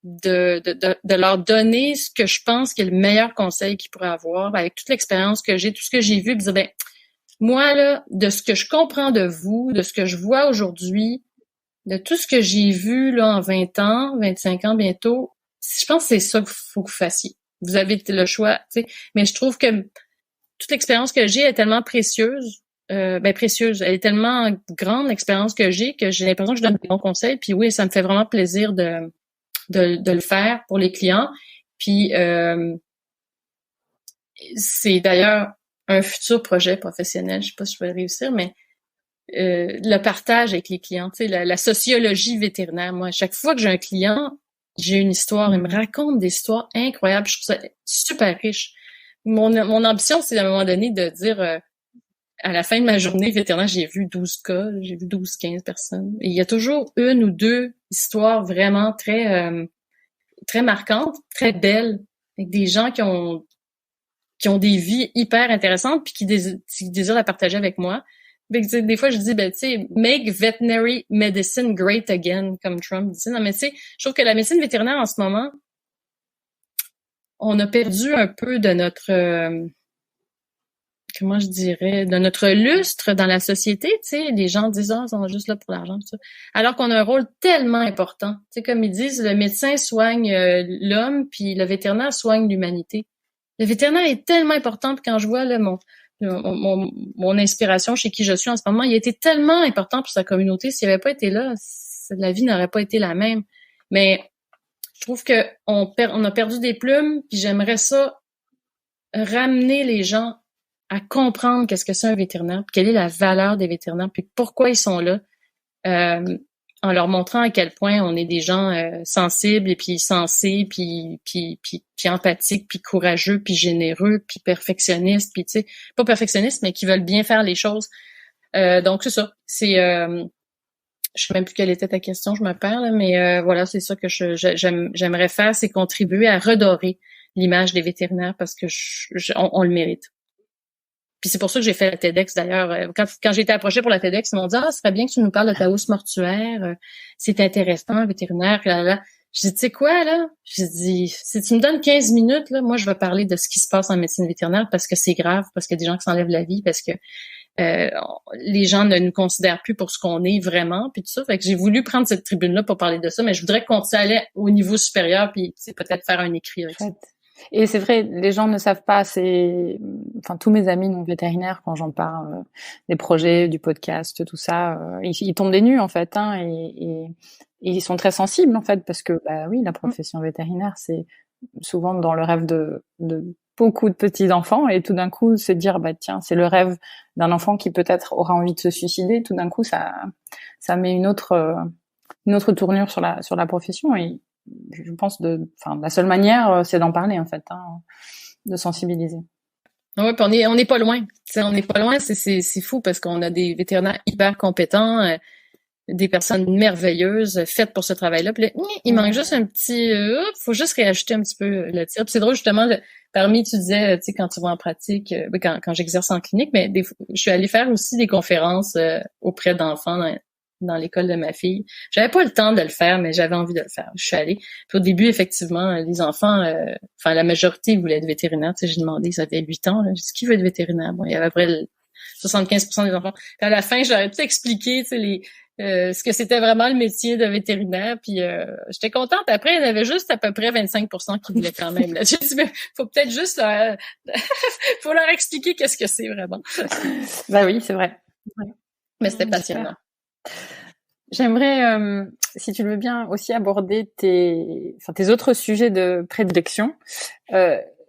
Speaker 5: leur donner ce que je pense qui est le meilleur conseil qu'ils pourraient avoir, avec toute l'expérience que j'ai, tout ce que j'ai vu, puis dire, moi, là, de ce que je comprends de vous, de ce que je vois aujourd'hui, de tout ce que j'ai vu là en 20 ans, 25 ans bientôt, je pense que c'est ça qu'il faut que vous fassiez. Vous avez le choix, tu sais. Mais je trouve que toute l'expérience que j'ai est tellement précieuse. Précieuse. Elle est tellement grande, l'expérience que j'ai l'impression que je donne des bons conseils. Puis oui, ça me fait vraiment plaisir de le faire pour les clients. Puis c'est d'ailleurs un futur projet professionnel. Je sais pas si je vais réussir, mais le partage avec les clients, tu sais, la sociologie vétérinaire. Moi, à chaque fois que j'ai un client, j'ai une histoire. Il me raconte des histoires incroyables. Je trouve ça super riche. Mon ambition, c'est à un moment donné de dire à la fin de ma journée vétérinaire, j'ai vu 12 cas, j'ai vu 12-15 personnes. Et il y a toujours une ou deux histoires vraiment très très marquantes, très belles, avec des gens qui ont des vies hyper intéressantes puis qui désirent la partager avec moi. Des fois, je dis, tu sais, make veterinary medicine great again, comme Trump dit. Non, mais tu sais, je trouve que la médecine vétérinaire, en ce moment, on a perdu un peu de notre, comment je dirais, de notre lustre dans la société, tu sais. Les gens disent, ils sont juste là pour l'argent, tout ça. Alors qu'on a un rôle tellement important. Tu sais, comme ils disent, le médecin soigne l'homme, puis le vétérinaire soigne l'humanité. Le vétérinaire est tellement important, puis quand je vois là, mon inspiration chez qui je suis en ce moment, il a été tellement important pour sa communauté. S'il n'avait pas été là, la vie n'aurait pas été la même. Mais je trouve que on a perdu des plumes, puis j'aimerais ça ramener les gens à comprendre qu'est-ce que c'est un vétérinaire, puis quelle est la valeur des vétérinaires, puis pourquoi ils sont là, en leur montrant à quel point on est des gens sensibles et puis sensés, puis empathiques, puis courageux, puis généreux, puis perfectionnistes, puis tu sais, pas perfectionnistes, mais qui veulent bien faire les choses. Donc c'est ça. C'est je sais même plus quelle était ta question, je me perds là, mais voilà, c'est ça que j'aimerais faire, c'est contribuer à redorer l'image des vétérinaires parce que on le mérite. Puis c'est pour ça que j'ai fait la TEDx d'ailleurs. Quand j'ai été approchée pour la TEDx, ils m'ont dit « Ah, ce serait bien que tu nous parles de ta hausse mortuaire. C'est intéressant, vétérinaire. » Je dis « Tu sais quoi, là? » Je dis « Si tu me donnes 15 minutes, là, moi, je vais parler de ce qui se passe en médecine vétérinaire parce que c'est grave, parce qu'il y a des gens qui s'enlèvent la vie, parce que les gens ne nous considèrent plus pour ce qu'on est vraiment, puis tout ça. » Fait que j'ai voulu prendre cette tribune-là pour parler de ça, mais je voudrais qu'on allait au niveau supérieur, puis peut-être faire un écrit avec ça.
Speaker 4: Et c'est vrai, les gens ne savent pas, tous mes amis non vétérinaires, quand j'en parle des projets, du podcast, tout ça, ils tombent des nues, en fait, hein, et ils sont très sensibles, en fait, parce que, oui, la profession vétérinaire, c'est souvent dans le rêve de beaucoup de petits enfants, et tout d'un coup, se dire, tiens, c'est le rêve d'un enfant qui peut-être aura envie de se suicider, tout d'un coup, ça met une autre tournure sur la profession, et je pense la seule manière, c'est d'en parler en fait, de sensibiliser.
Speaker 5: Ouais, puis on n'est pas loin. T'sais, on n'est pas loin, c'est fou parce qu'on a des vétérinaires hyper compétents, des personnes merveilleuses faites pour ce travail-là. Puis là, il manque juste un petit, faut juste réajuster un petit peu le tir. Puis c'est drôle justement. Parmi, tu disais, tu sais, quand tu vas en pratique, quand j'exerce en clinique, mais je suis allée faire aussi des conférences auprès d'enfants dans l'école de ma fille. J'avais pas le temps de le faire, mais j'avais envie de le faire. Je suis allée. Puis au début, effectivement, les enfants, la majorité voulaient être vétérinaires. Tu sais, j'ai demandé, ça fait 8 ans, là. J'ai dit, qui veut être vétérinaire? Bon, il y avait à peu près 75% des enfants. Puis à la fin, j'aurais tout expliqué, tu sais, ce que c'était vraiment le métier de vétérinaire. Puis j'étais contente. Après, il y en avait juste à peu près 25% qui voulaient quand même. Là. J'ai dit, mais faut peut-être juste faut leur expliquer qu'est-ce que c'est vraiment.
Speaker 4: Ben oui, c'est vrai. Ouais.
Speaker 5: Mais c'était passionnant.
Speaker 4: J'aimerais, si tu le veux bien, aussi aborder tes autres sujets de prédilection.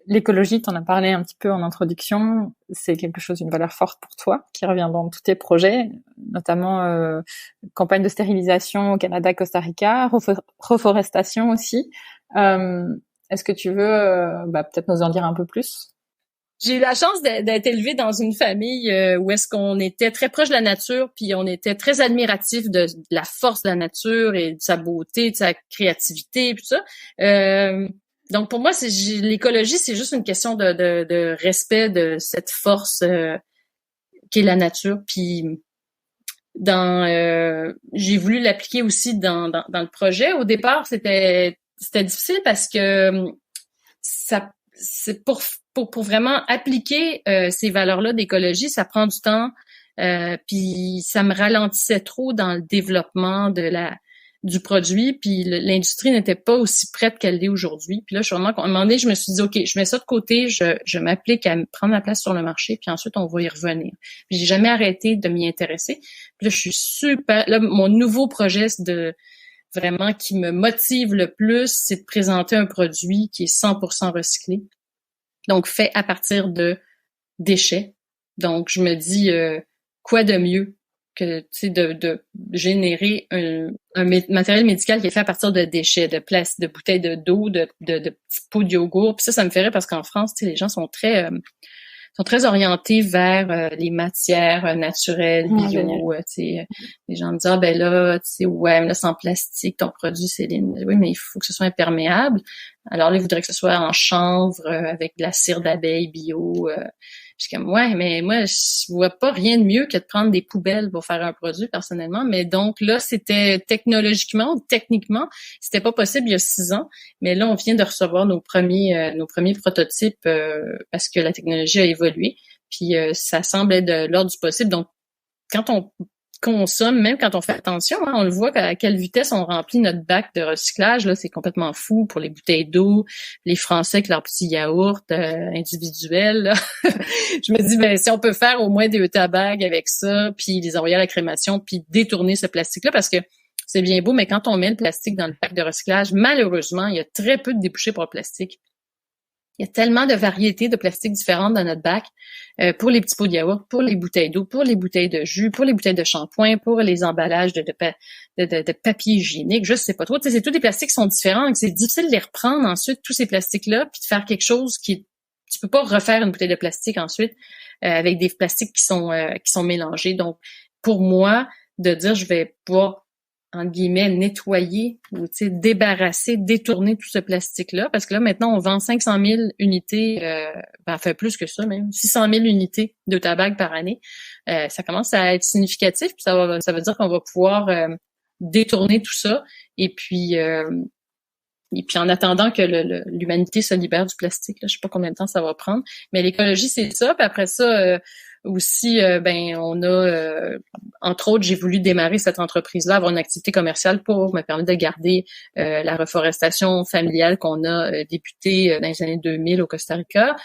Speaker 4: L'écologie, t'en as parlé un petit peu en introduction, c'est quelque chose, une valeur forte pour toi, qui revient dans tous tes projets, notamment campagne de stérilisation au Canada, Costa Rica, reforestation aussi. Est-ce que tu veux peut-être nous en dire un peu plus?
Speaker 5: J'ai eu la chance d'être élevée dans une famille où est-ce qu'on était très proche de la nature, puis on était très admiratif de la force de la nature et de sa beauté, de sa créativité, puis tout ça. Donc pour moi, l'écologie, c'est juste une question de respect de cette force qu'est la nature. Puis j'ai voulu l'appliquer aussi dans le projet. Au départ, c'était difficile parce que c'est pour vraiment appliquer ces valeurs-là d'écologie, ça prend du temps. Puis ça me ralentissait trop dans le développement du produit, puis l'industrie n'était pas aussi prête qu'elle l'est aujourd'hui. Puis là, à un moment donné, je me suis dit, OK, je mets ça de côté, je m'applique à prendre ma place sur le marché, puis ensuite, on va y revenir. Puis j'ai jamais arrêté de m'y intéresser. Puis là, je suis super... Là, mon nouveau projet, vraiment qui me motive le plus, c'est de présenter un produit qui est 100% recyclé. Donc, fait à partir de déchets. Donc, je me dis, quoi de mieux que, tu sais, de générer un matériel médical qui est fait à partir de déchets, de bouteilles d'eau, de petits pots de yogourt. Puis ça me ferait parce qu'en France, tu sais, les gens sont très orientés vers les matières naturelles, bio. Tu sais, les gens me disent, ben là, tu sais, ouais, mais là, c'est en plastique, ton produit, Céline. Oui, mais il faut que ce soit imperméable. Alors là, ils voudraient que ce soit en chanvre, avec de la cire d'abeille bio. Je suis comme, ouais, mais moi, je vois pas rien de mieux que de prendre des poubelles pour faire un produit, personnellement. Mais donc là, c'était techniquement, c'était pas possible il y a 6 ans. Mais là, on vient de recevoir nos premiers prototypes parce que la technologie a évolué. Puis ça semble être de l'ordre du possible. Donc, quand on consomme, même quand on fait attention, hein, on le voit à quelle vitesse on remplit notre bac de recyclage. Là, c'est complètement fou pour les bouteilles d'eau, les Français avec leurs petits yaourts individuels. Là. Je me dis, ben si on peut faire au moins des Eutabags avec ça, puis les envoyer à la crémation, puis détourner ce plastique-là, parce que c'est bien beau, mais quand on met le plastique dans le bac de recyclage, malheureusement, il y a très peu de débouchés pour le plastique. Il y a tellement de variétés de plastiques différentes dans notre bac pour les petits pots de yaourt, pour les bouteilles d'eau, pour les bouteilles de jus, pour les bouteilles de shampoing, pour les emballages de papier hygiénique. Je sais pas trop. Tu sais, c'est tous des plastiques qui sont différents. Donc c'est difficile de les reprendre ensuite, tous ces plastiques-là, puis de faire quelque chose tu peux pas refaire une bouteille de plastique ensuite avec des plastiques qui sont mélangés. Donc, pour moi, de dire je vais pouvoir entre guillemets, nettoyer ou débarrasser, détourner tout ce plastique-là. Parce que là, maintenant, on vend 500 000 unités, enfin plus que ça même, 600 000 unités de tabac par année. Ça commence à être significatif, puis ça veut dire qu'on va pouvoir détourner tout ça. Et puis en attendant que l'humanité se libère du plastique, là, je sais pas combien de temps ça va prendre. Mais l'écologie, c'est ça. Puis après ça... aussi, on a, entre autres, j'ai voulu démarrer cette entreprise-là, avoir une activité commerciale pour me permettre de garder la reforestation familiale qu'on a débutée dans les années 2000 au Costa Rica.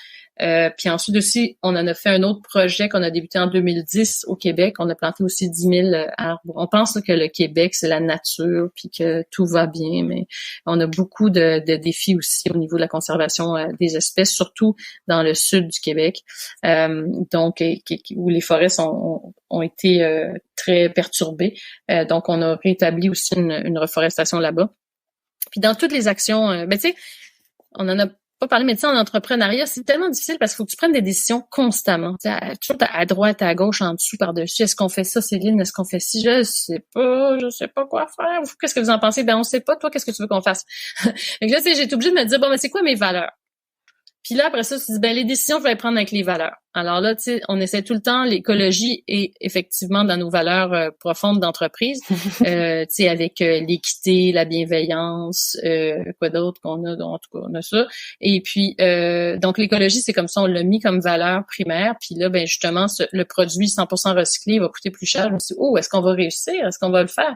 Speaker 5: Puis ensuite aussi, on en a fait un autre projet qu'on a débuté en 2010 au Québec. On a planté aussi 10 000 arbres. On pense là, que le Québec, c'est la nature, puis que tout va bien, mais on a beaucoup de défis aussi au niveau de la conservation des espèces, surtout dans le sud du Québec. Donc, où les forêts ont été très perturbées. Donc, on a rétabli aussi une reforestation là-bas. Puis dans toutes les actions, tu sais, on en a pas parlé, mais tu sais, en entrepreneuriat, c'est tellement difficile parce qu'il faut que tu prennes des décisions constamment. Tu sais, toujours à droite, à gauche, en dessous, par-dessus. Est-ce qu'on fait ça, Céline? Est-ce qu'on fait ci? Je sais pas quoi faire. Qu'est-ce que vous en pensez? Ben, on sait pas. Toi, qu'est-ce que tu veux qu'on fasse? Donc là, tu sais, j'ai été obligée de me dire, bon, mais c'est quoi mes valeurs? Puis là, après ça, tu te dis, ben, les décisions, il faut les prendre avec les valeurs. Alors là, tu sais, on essaie tout le temps, l'écologie est effectivement dans nos valeurs profondes d'entreprise, tu sais, avec l'équité, la bienveillance, quoi d'autre qu'on a, en tout cas, on a ça. Et puis, donc l'écologie, c'est comme ça, on l'a mis comme valeur primaire. Puis là, ben justement, le produit 100% recyclé va coûter plus cher. Je me suis dit, oh, est-ce qu'on va réussir? Est-ce qu'on va le faire?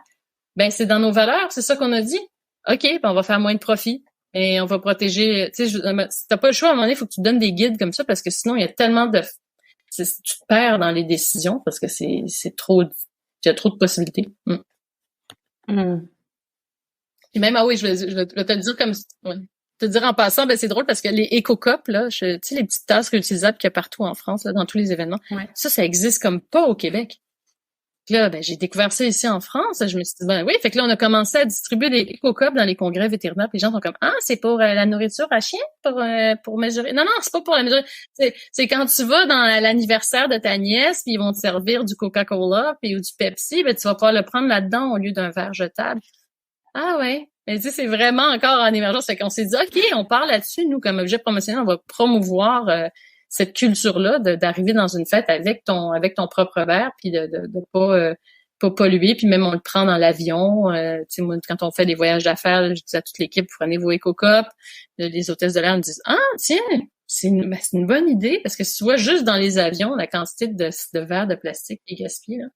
Speaker 5: Ben, c'est dans nos valeurs, c'est ça qu'on a dit. OK, ben on va faire moins de profit. Et on va protéger, tu sais, t'as pas le choix, à un moment donné, il faut que tu donnes des guides comme ça, parce que sinon, il y a tellement tu te perds dans les décisions, parce que c'est trop, il y a trop de possibilités. Et même, ah oui, je vais te le dire comme, ouais. Te dire en passant, ben c'est drôle parce que les éco-cups, là, tu sais, les petites tasses réutilisables qu'il y a partout en France, là, dans tous les événements, ça existe comme pas au Québec. Puis là, ben, j'ai découvert ça ici en France. Je me suis dit, ben oui. Fait que là, on a commencé à distribuer des éco-cups dans les congrès vétérinaires. Puis les gens sont comme, ah, c'est pour la nourriture à chien, pour mesurer. Non, c'est pas pour la mesurer. C'est quand tu vas dans l'anniversaire de ta nièce, puis ils vont te servir du Coca-Cola puis ou du Pepsi, ben tu vas pouvoir le prendre là-dedans au lieu d'un verre jetable. Ah ouais. Mais tu sais, c'est vraiment encore en émergence. Fait qu'on s'est dit, OK, on parle là-dessus. Nous, comme objet promotionnel, on va promouvoir cette culture-là d'arriver dans une fête avec ton propre verre, puis de pas polluer, puis même on le prend dans l'avion. Tu sais, moi, quand on fait des voyages d'affaires, je dis à toute l'équipe, prenez vos éco-cups. Les hôtesses de l'air me disent, ah tiens, c'est une bonne idée, parce que si tu vois juste dans les avions la quantité de verres de plastique qui est gaspillée, là.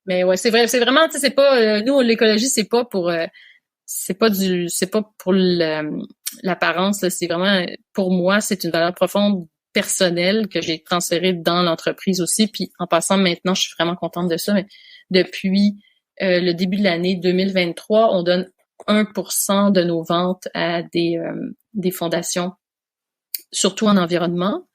Speaker 5: Mais ouais, c'est vrai, c'est vraiment, tu sais, c'est pas nous l'écologie, c'est pas pour l'apparence, là, c'est vraiment, pour moi, c'est une valeur profonde personnelle que j'ai transférée dans l'entreprise aussi. Puis en passant maintenant, je suis vraiment contente de ça. Mais depuis le début de l'année 2023, on donne 1% de nos ventes à des fondations, surtout en environnement.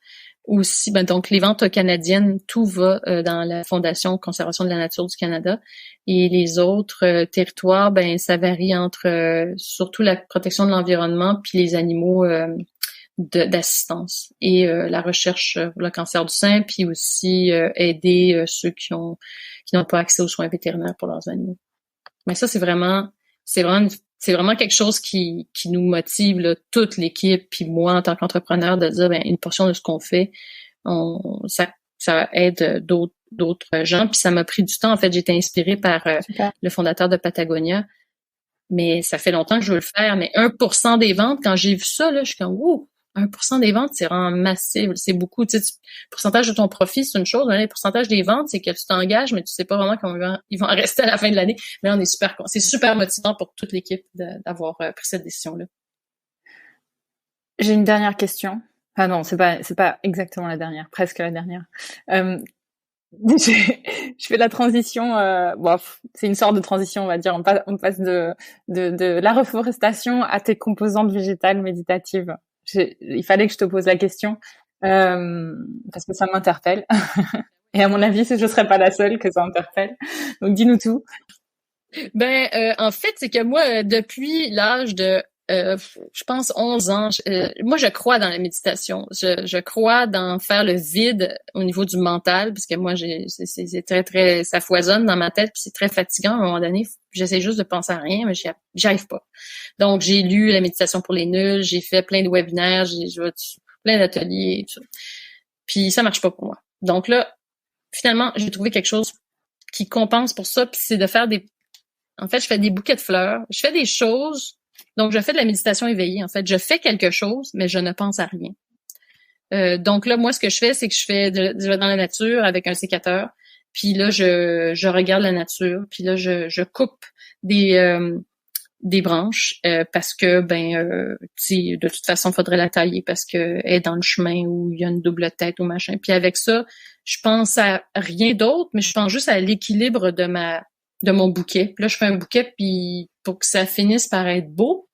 Speaker 5: Aussi, ben donc les ventes canadiennes, tout va dans la Fondation Conservation de la Nature du Canada, et les autres territoires, ben ça varie entre surtout la protection de l'environnement puis les animaux d'assistance et la recherche pour le cancer du sein, puis aussi aider ceux qui n'ont pas accès aux soins vétérinaires pour leurs animaux. Mais ça c'est vraiment quelque chose qui nous motive, là, toute l'équipe, puis moi en tant qu'entrepreneur, de dire ben une portion de ce qu'on fait, ça aide d'autres gens. Puis ça m'a pris du temps. En fait, j'ai été inspirée par le fondateur de Patagonia, mais ça fait longtemps que je veux le faire. Mais 1% des ventes, quand j'ai vu ça, là, je suis comme wow, 1% des ventes, c'est vraiment massif, c'est beaucoup. Tu sais, pourcentage de ton profit, c'est une chose, mais le pourcentage des ventes, c'est que tu t'engages, mais tu sais pas vraiment comment ils vont en rester à la fin de l'année. Mais on est c'est super motivant pour toute l'équipe d'avoir pris cette décision-là.
Speaker 4: J'ai une dernière question. Ah non, c'est pas exactement la dernière, presque la dernière. Je fais la transition, c'est une sorte de transition, on va dire. On passe de la reforestation à tes composantes végétales méditatives. Il fallait que je te pose la question parce que ça m'interpelle. Et à mon avis, je serais pas la seule que ça interpelle. Donc dis-nous tout.
Speaker 5: Ben en fait, c'est que moi depuis l'âge de je pense 11 ans, moi je crois dans la méditation. Je crois dans faire le vide au niveau du mental, parce que moi c'est très très, ça foisonne dans ma tête, puis c'est très fatigant à un moment donné. J'essaie juste de penser à rien, mais j'y arrive pas. Donc j'ai lu la méditation pour les nuls, j'ai fait plein de webinaires, j'ai plein d'ateliers et tout ça. Puis ça marche pas pour moi. Donc là, finalement, j'ai trouvé quelque chose qui compense pour ça, puis c'est de faire en fait, je fais des bouquets de fleurs, je fais des choses. Donc, je fais de la méditation éveillée. En fait, je fais quelque chose, mais je ne pense à rien. Donc là, moi, ce que je fais, c'est que je vais dans la nature avec un sécateur. Puis là, je regarde la nature. Puis là, je coupe des branches parce que de toute façon, faudrait la tailler parce que elle est dans le chemin où il y a une double tête ou machin. Puis avec ça, je pense à rien d'autre, mais je pense juste à l'équilibre de mon bouquet. Puis là, je fais un bouquet, puis pour que ça finisse par être beau,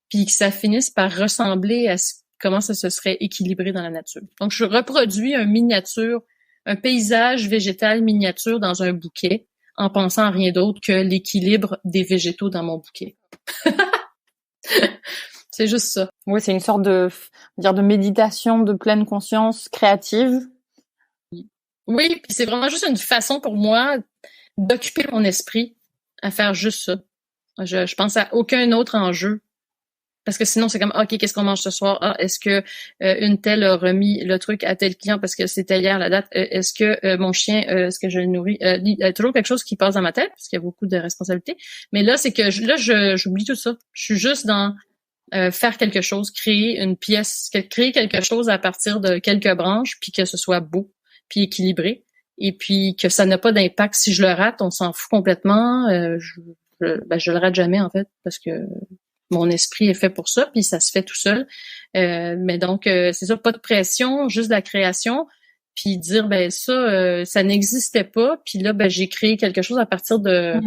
Speaker 5: puis que ça finisse par ressembler à comment ça se serait équilibré dans la nature. Donc, je reproduis un paysage végétal miniature dans un bouquet, en pensant à rien d'autre que l'équilibre des végétaux dans mon bouquet. C'est juste ça.
Speaker 4: Ouais, c'est une sorte de méditation de pleine conscience créative.
Speaker 5: Oui, puis c'est vraiment juste une façon pour moi d'occuper mon esprit à faire juste ça. Je pense à aucun autre enjeu. Parce que sinon, c'est comme, OK, qu'est-ce qu'on mange ce soir? Ah, est-ce que une telle a remis le truc à tel client parce que c'était hier la date? Est-ce que mon chien, est-ce que je le nourris? Il y a toujours quelque chose qui passe dans ma tête parce qu'il y a beaucoup de responsabilités. Mais là, c'est que j'oublie tout ça. Je suis juste dans faire quelque chose, créer une pièce, créer quelque chose à partir de quelques branches, puis que ce soit beau, puis équilibré, et puis que ça n'a pas d'impact. Si je le rate, on s'en fout complètement. Je le rate jamais, en fait, parce que mon esprit est fait pour ça, puis ça se fait tout seul. Mais donc, c'est ça, pas de pression, juste de la création, puis dire, ça n'existait pas, puis là, j'ai créé quelque chose à partir de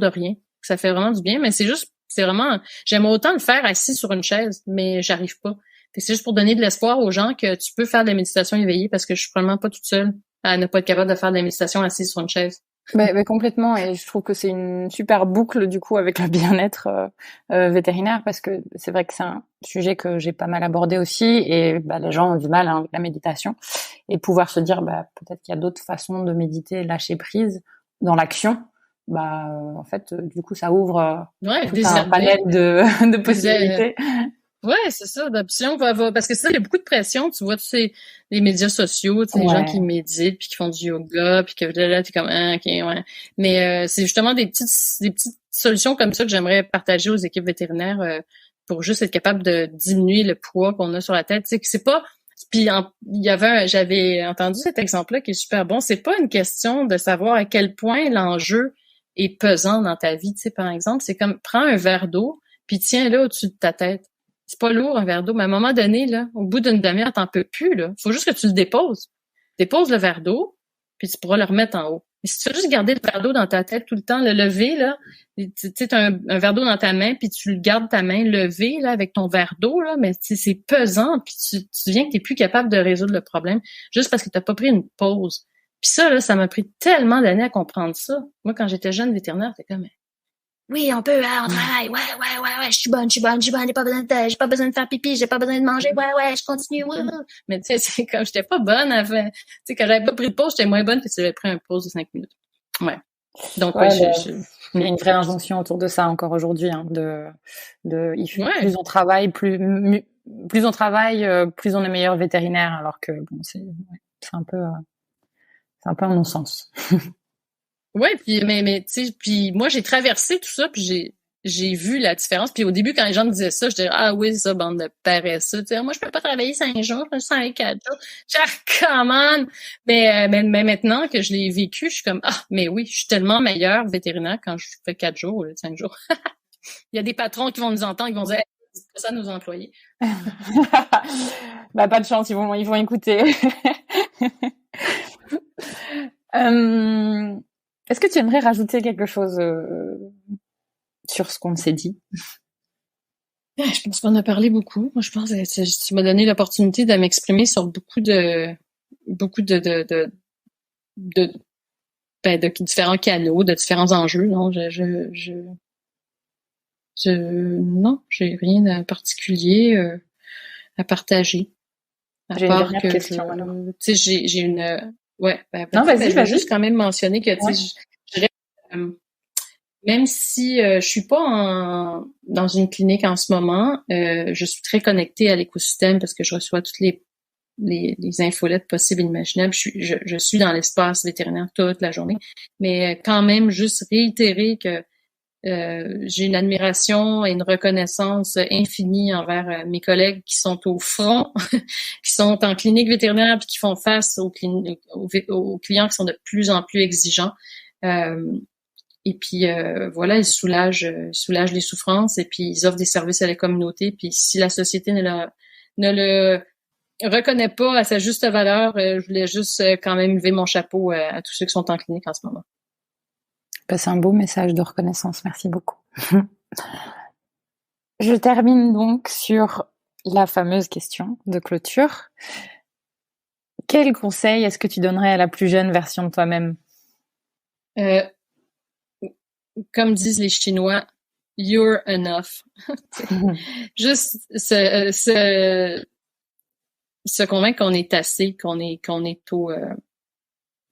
Speaker 5: rien. Ça fait vraiment du bien, mais c'est vraiment, j'aime autant le faire assis sur une chaise, mais j'arrive pas. C'est juste pour donner de l'espoir aux gens que tu peux faire de la méditation éveillée, parce que je suis probablement pas toute seule à ne pas être capable de faire de la méditation assise sur une chaise.
Speaker 4: Complètement, et je trouve que c'est une super boucle du coup avec le bien-être vétérinaire, parce que c'est vrai que c'est un sujet que j'ai pas mal abordé aussi, et les gens ont du mal avec la méditation, et pouvoir se dire peut-être qu'il y a d'autres façons de méditer, lâcher prise dans l'action. En fait, du coup, ça ouvre tout un panel de possibilités.
Speaker 5: Ouais, c'est ça, d'options. Parce que ça, il y a beaucoup de pression. Tu vois, les médias sociaux, les gens qui méditent puis qui font du yoga, puis que là, t'es comme, ok, ouais. Mais c'est justement des petites solutions comme ça que j'aimerais partager aux équipes vétérinaires pour juste être capable de diminuer le poids qu'on a sur la tête. Tu sais, que c'est pas. Puis j'avais entendu cet exemple-là qui est super bon. C'est pas une question de savoir à quel point l'enjeu est pesant dans ta vie. Tu sais, par exemple, c'est comme prends un verre d'eau puis tiens-le au-dessus de ta tête. C'est pas lourd, un verre d'eau, mais à un moment donné, là, au bout d'une demi-heure, t'en peux plus, là. Faut juste que tu le déposes. Dépose le verre d'eau, puis tu pourras le remettre en haut. Mais si tu veux juste garder le verre d'eau dans ta tête tout le temps, le lever, là, tu sais, t'as un verre d'eau dans ta main, puis tu le gardes ta main levée, là, avec ton verre d'eau, là, mais c'est pesant, puis tu deviens que t'es plus capable de résoudre le problème, juste parce que t'as pas pris une pause. Puis ça, là, ça m'a pris tellement d'années à comprendre ça. Moi, quand j'étais jeune vétérinaire, j'étais comme, oui, on peut, on travaille, ouais, je suis bonne, j'ai pas besoin de faire pipi, j'ai pas besoin de manger, ouais, je continue, ouais. Mais tu sais, c'est comme, j'étais pas bonne avant. Tu sais, quand j'avais pas pris de pause, j'étais moins bonne que si j'avais pris une pause de 5 minutes. Ouais. Donc,
Speaker 4: il y a une vraie injonction autour de ça encore aujourd'hui, hein, plus on travaille, plus on travaille, plus on est meilleur vétérinaire, alors que, c'est un peu un non-sens.
Speaker 5: Ouais, puis mais tu sais, puis moi j'ai traversé tout ça, puis j'ai vu la différence. Puis au début, quand les gens me disaient ça, je disais ah oui, ça bande de paresseux. Tu sais, moi je peux pas travailler 5 jours, je peux travailler 4 jours. Genre come on. Mais maintenant que je l'ai vécu, je suis comme mais oui, je suis tellement meilleure vétérinaire quand je fais 4 jours ou 5 jours. Il y a des patrons qui vont nous entendre, ils vont dire c'est ça à nos employés.
Speaker 4: Pas de chance, ils vont écouter. Est-ce que tu aimerais rajouter quelque chose sur ce qu'on s'est dit?
Speaker 5: Je pense qu'on a parlé beaucoup. Moi, je pense que tu m'as donné l'opportunité de m'exprimer sur beaucoup de différents canaux, de différents enjeux. Non, non, j'ai rien de particulier à partager.
Speaker 4: J'ai une dernière question.
Speaker 5: Tu sais, j'ai une. Ouais.
Speaker 4: Non, vas-y.
Speaker 5: Je vais juste quand même mentionner que, tu sais, je dirais, même si je suis pas dans une clinique en ce moment, je suis très connectée à l'écosystème parce que je reçois toutes les infolettes possibles et imaginables. Je suis dans l'espace vétérinaire toute la journée, mais quand même juste réitérer que j'ai une admiration et une reconnaissance infinie envers mes collègues qui sont au front, qui sont en clinique vétérinaire puis qui font face aux clients qui sont de plus en plus exigeants. Et puis voilà, ils soulagent les souffrances et puis ils offrent des services à la communauté. Puis si la société ne le reconnaît pas à sa juste valeur, je voulais juste quand même lever mon chapeau à tous ceux qui sont en clinique en ce moment.
Speaker 4: C'est un beau message de reconnaissance, merci beaucoup. Je termine donc sur la fameuse question de clôture. Quel conseil est-ce que tu donnerais à la plus jeune version de toi-même?
Speaker 5: Comme disent les Chinois, you're enough. Juste se convaincre qu'on est assez, qu'on est tout,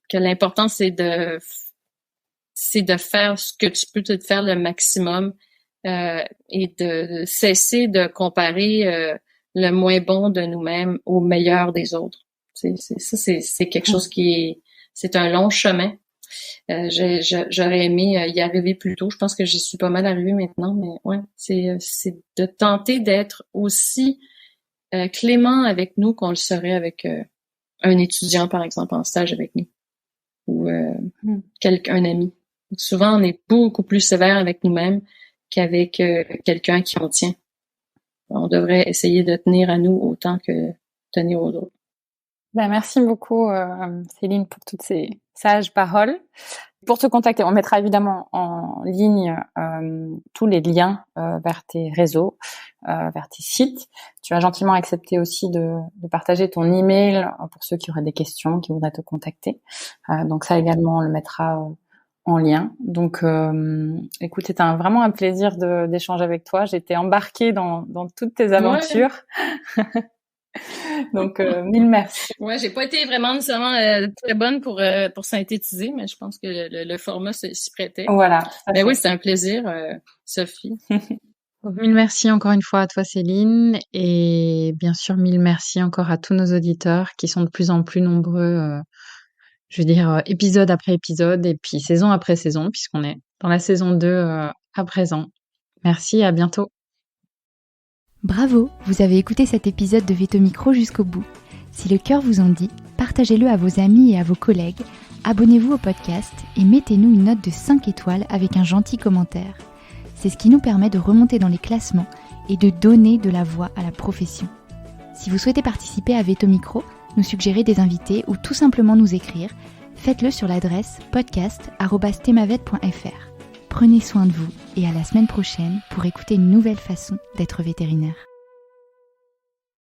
Speaker 5: que l'important c'est de faire ce que tu peux, de faire le maximum, et de cesser de comparer le moins bon de nous-mêmes au meilleur des autres. C'est quelque chose c'est un long chemin. J'aurais aimé y arriver plus tôt. Je pense que j'y suis pas mal arrivée maintenant, mais ouais, c'est de tenter d'être aussi clément avec nous qu'on le serait avec un étudiant, par exemple, en stage avec nous, ou un ami. Donc, souvent, on est beaucoup plus sévère avec nous-mêmes qu'avec quelqu'un qui on tient. On devrait essayer de tenir à nous autant que tenir aux autres.
Speaker 4: Merci beaucoup, Céline, pour toutes ces sages paroles. Pour te contacter, on mettra évidemment en ligne tous les liens vers tes réseaux, vers tes sites. Tu as gentiment accepté aussi de partager ton email pour ceux qui auraient des questions, qui voudraient te contacter. Donc ça également, on le mettra en lien. Donc, écoute, c'était vraiment un plaisir d'échanger avec toi. J'étais embarquée dans toutes tes aventures. Ouais. Donc, mille merci.
Speaker 5: Ouais, j'ai pas été vraiment nécessairement très bonne pour synthétiser, mais je pense que le format s'y prêtait.
Speaker 4: Voilà.
Speaker 5: Mais oui, c'était un plaisir, Sophie.
Speaker 3: Mille merci encore une fois à toi, Céline, et bien sûr, mille merci encore à tous nos auditeurs qui sont de plus en plus nombreux, je veux dire, épisode après épisode, et puis saison après saison, puisqu'on est dans la saison 2 à présent. Merci, à bientôt.
Speaker 2: Bravo, vous avez écouté cet épisode de Veto Micro jusqu'au bout. Si le cœur vous en dit, partagez-le à vos amis et à vos collègues, abonnez-vous au podcast et mettez-nous une note de 5 étoiles avec un gentil commentaire. C'est ce qui nous permet de remonter dans les classements et de donner de la voix à la profession. Si vous souhaitez participer à Veto Micro, nous suggérer des invités ou tout simplement nous écrire, faites-le sur l'adresse podcast@stemavet.fr. Prenez soin de vous et à la semaine prochaine pour écouter une nouvelle façon d'être vétérinaire.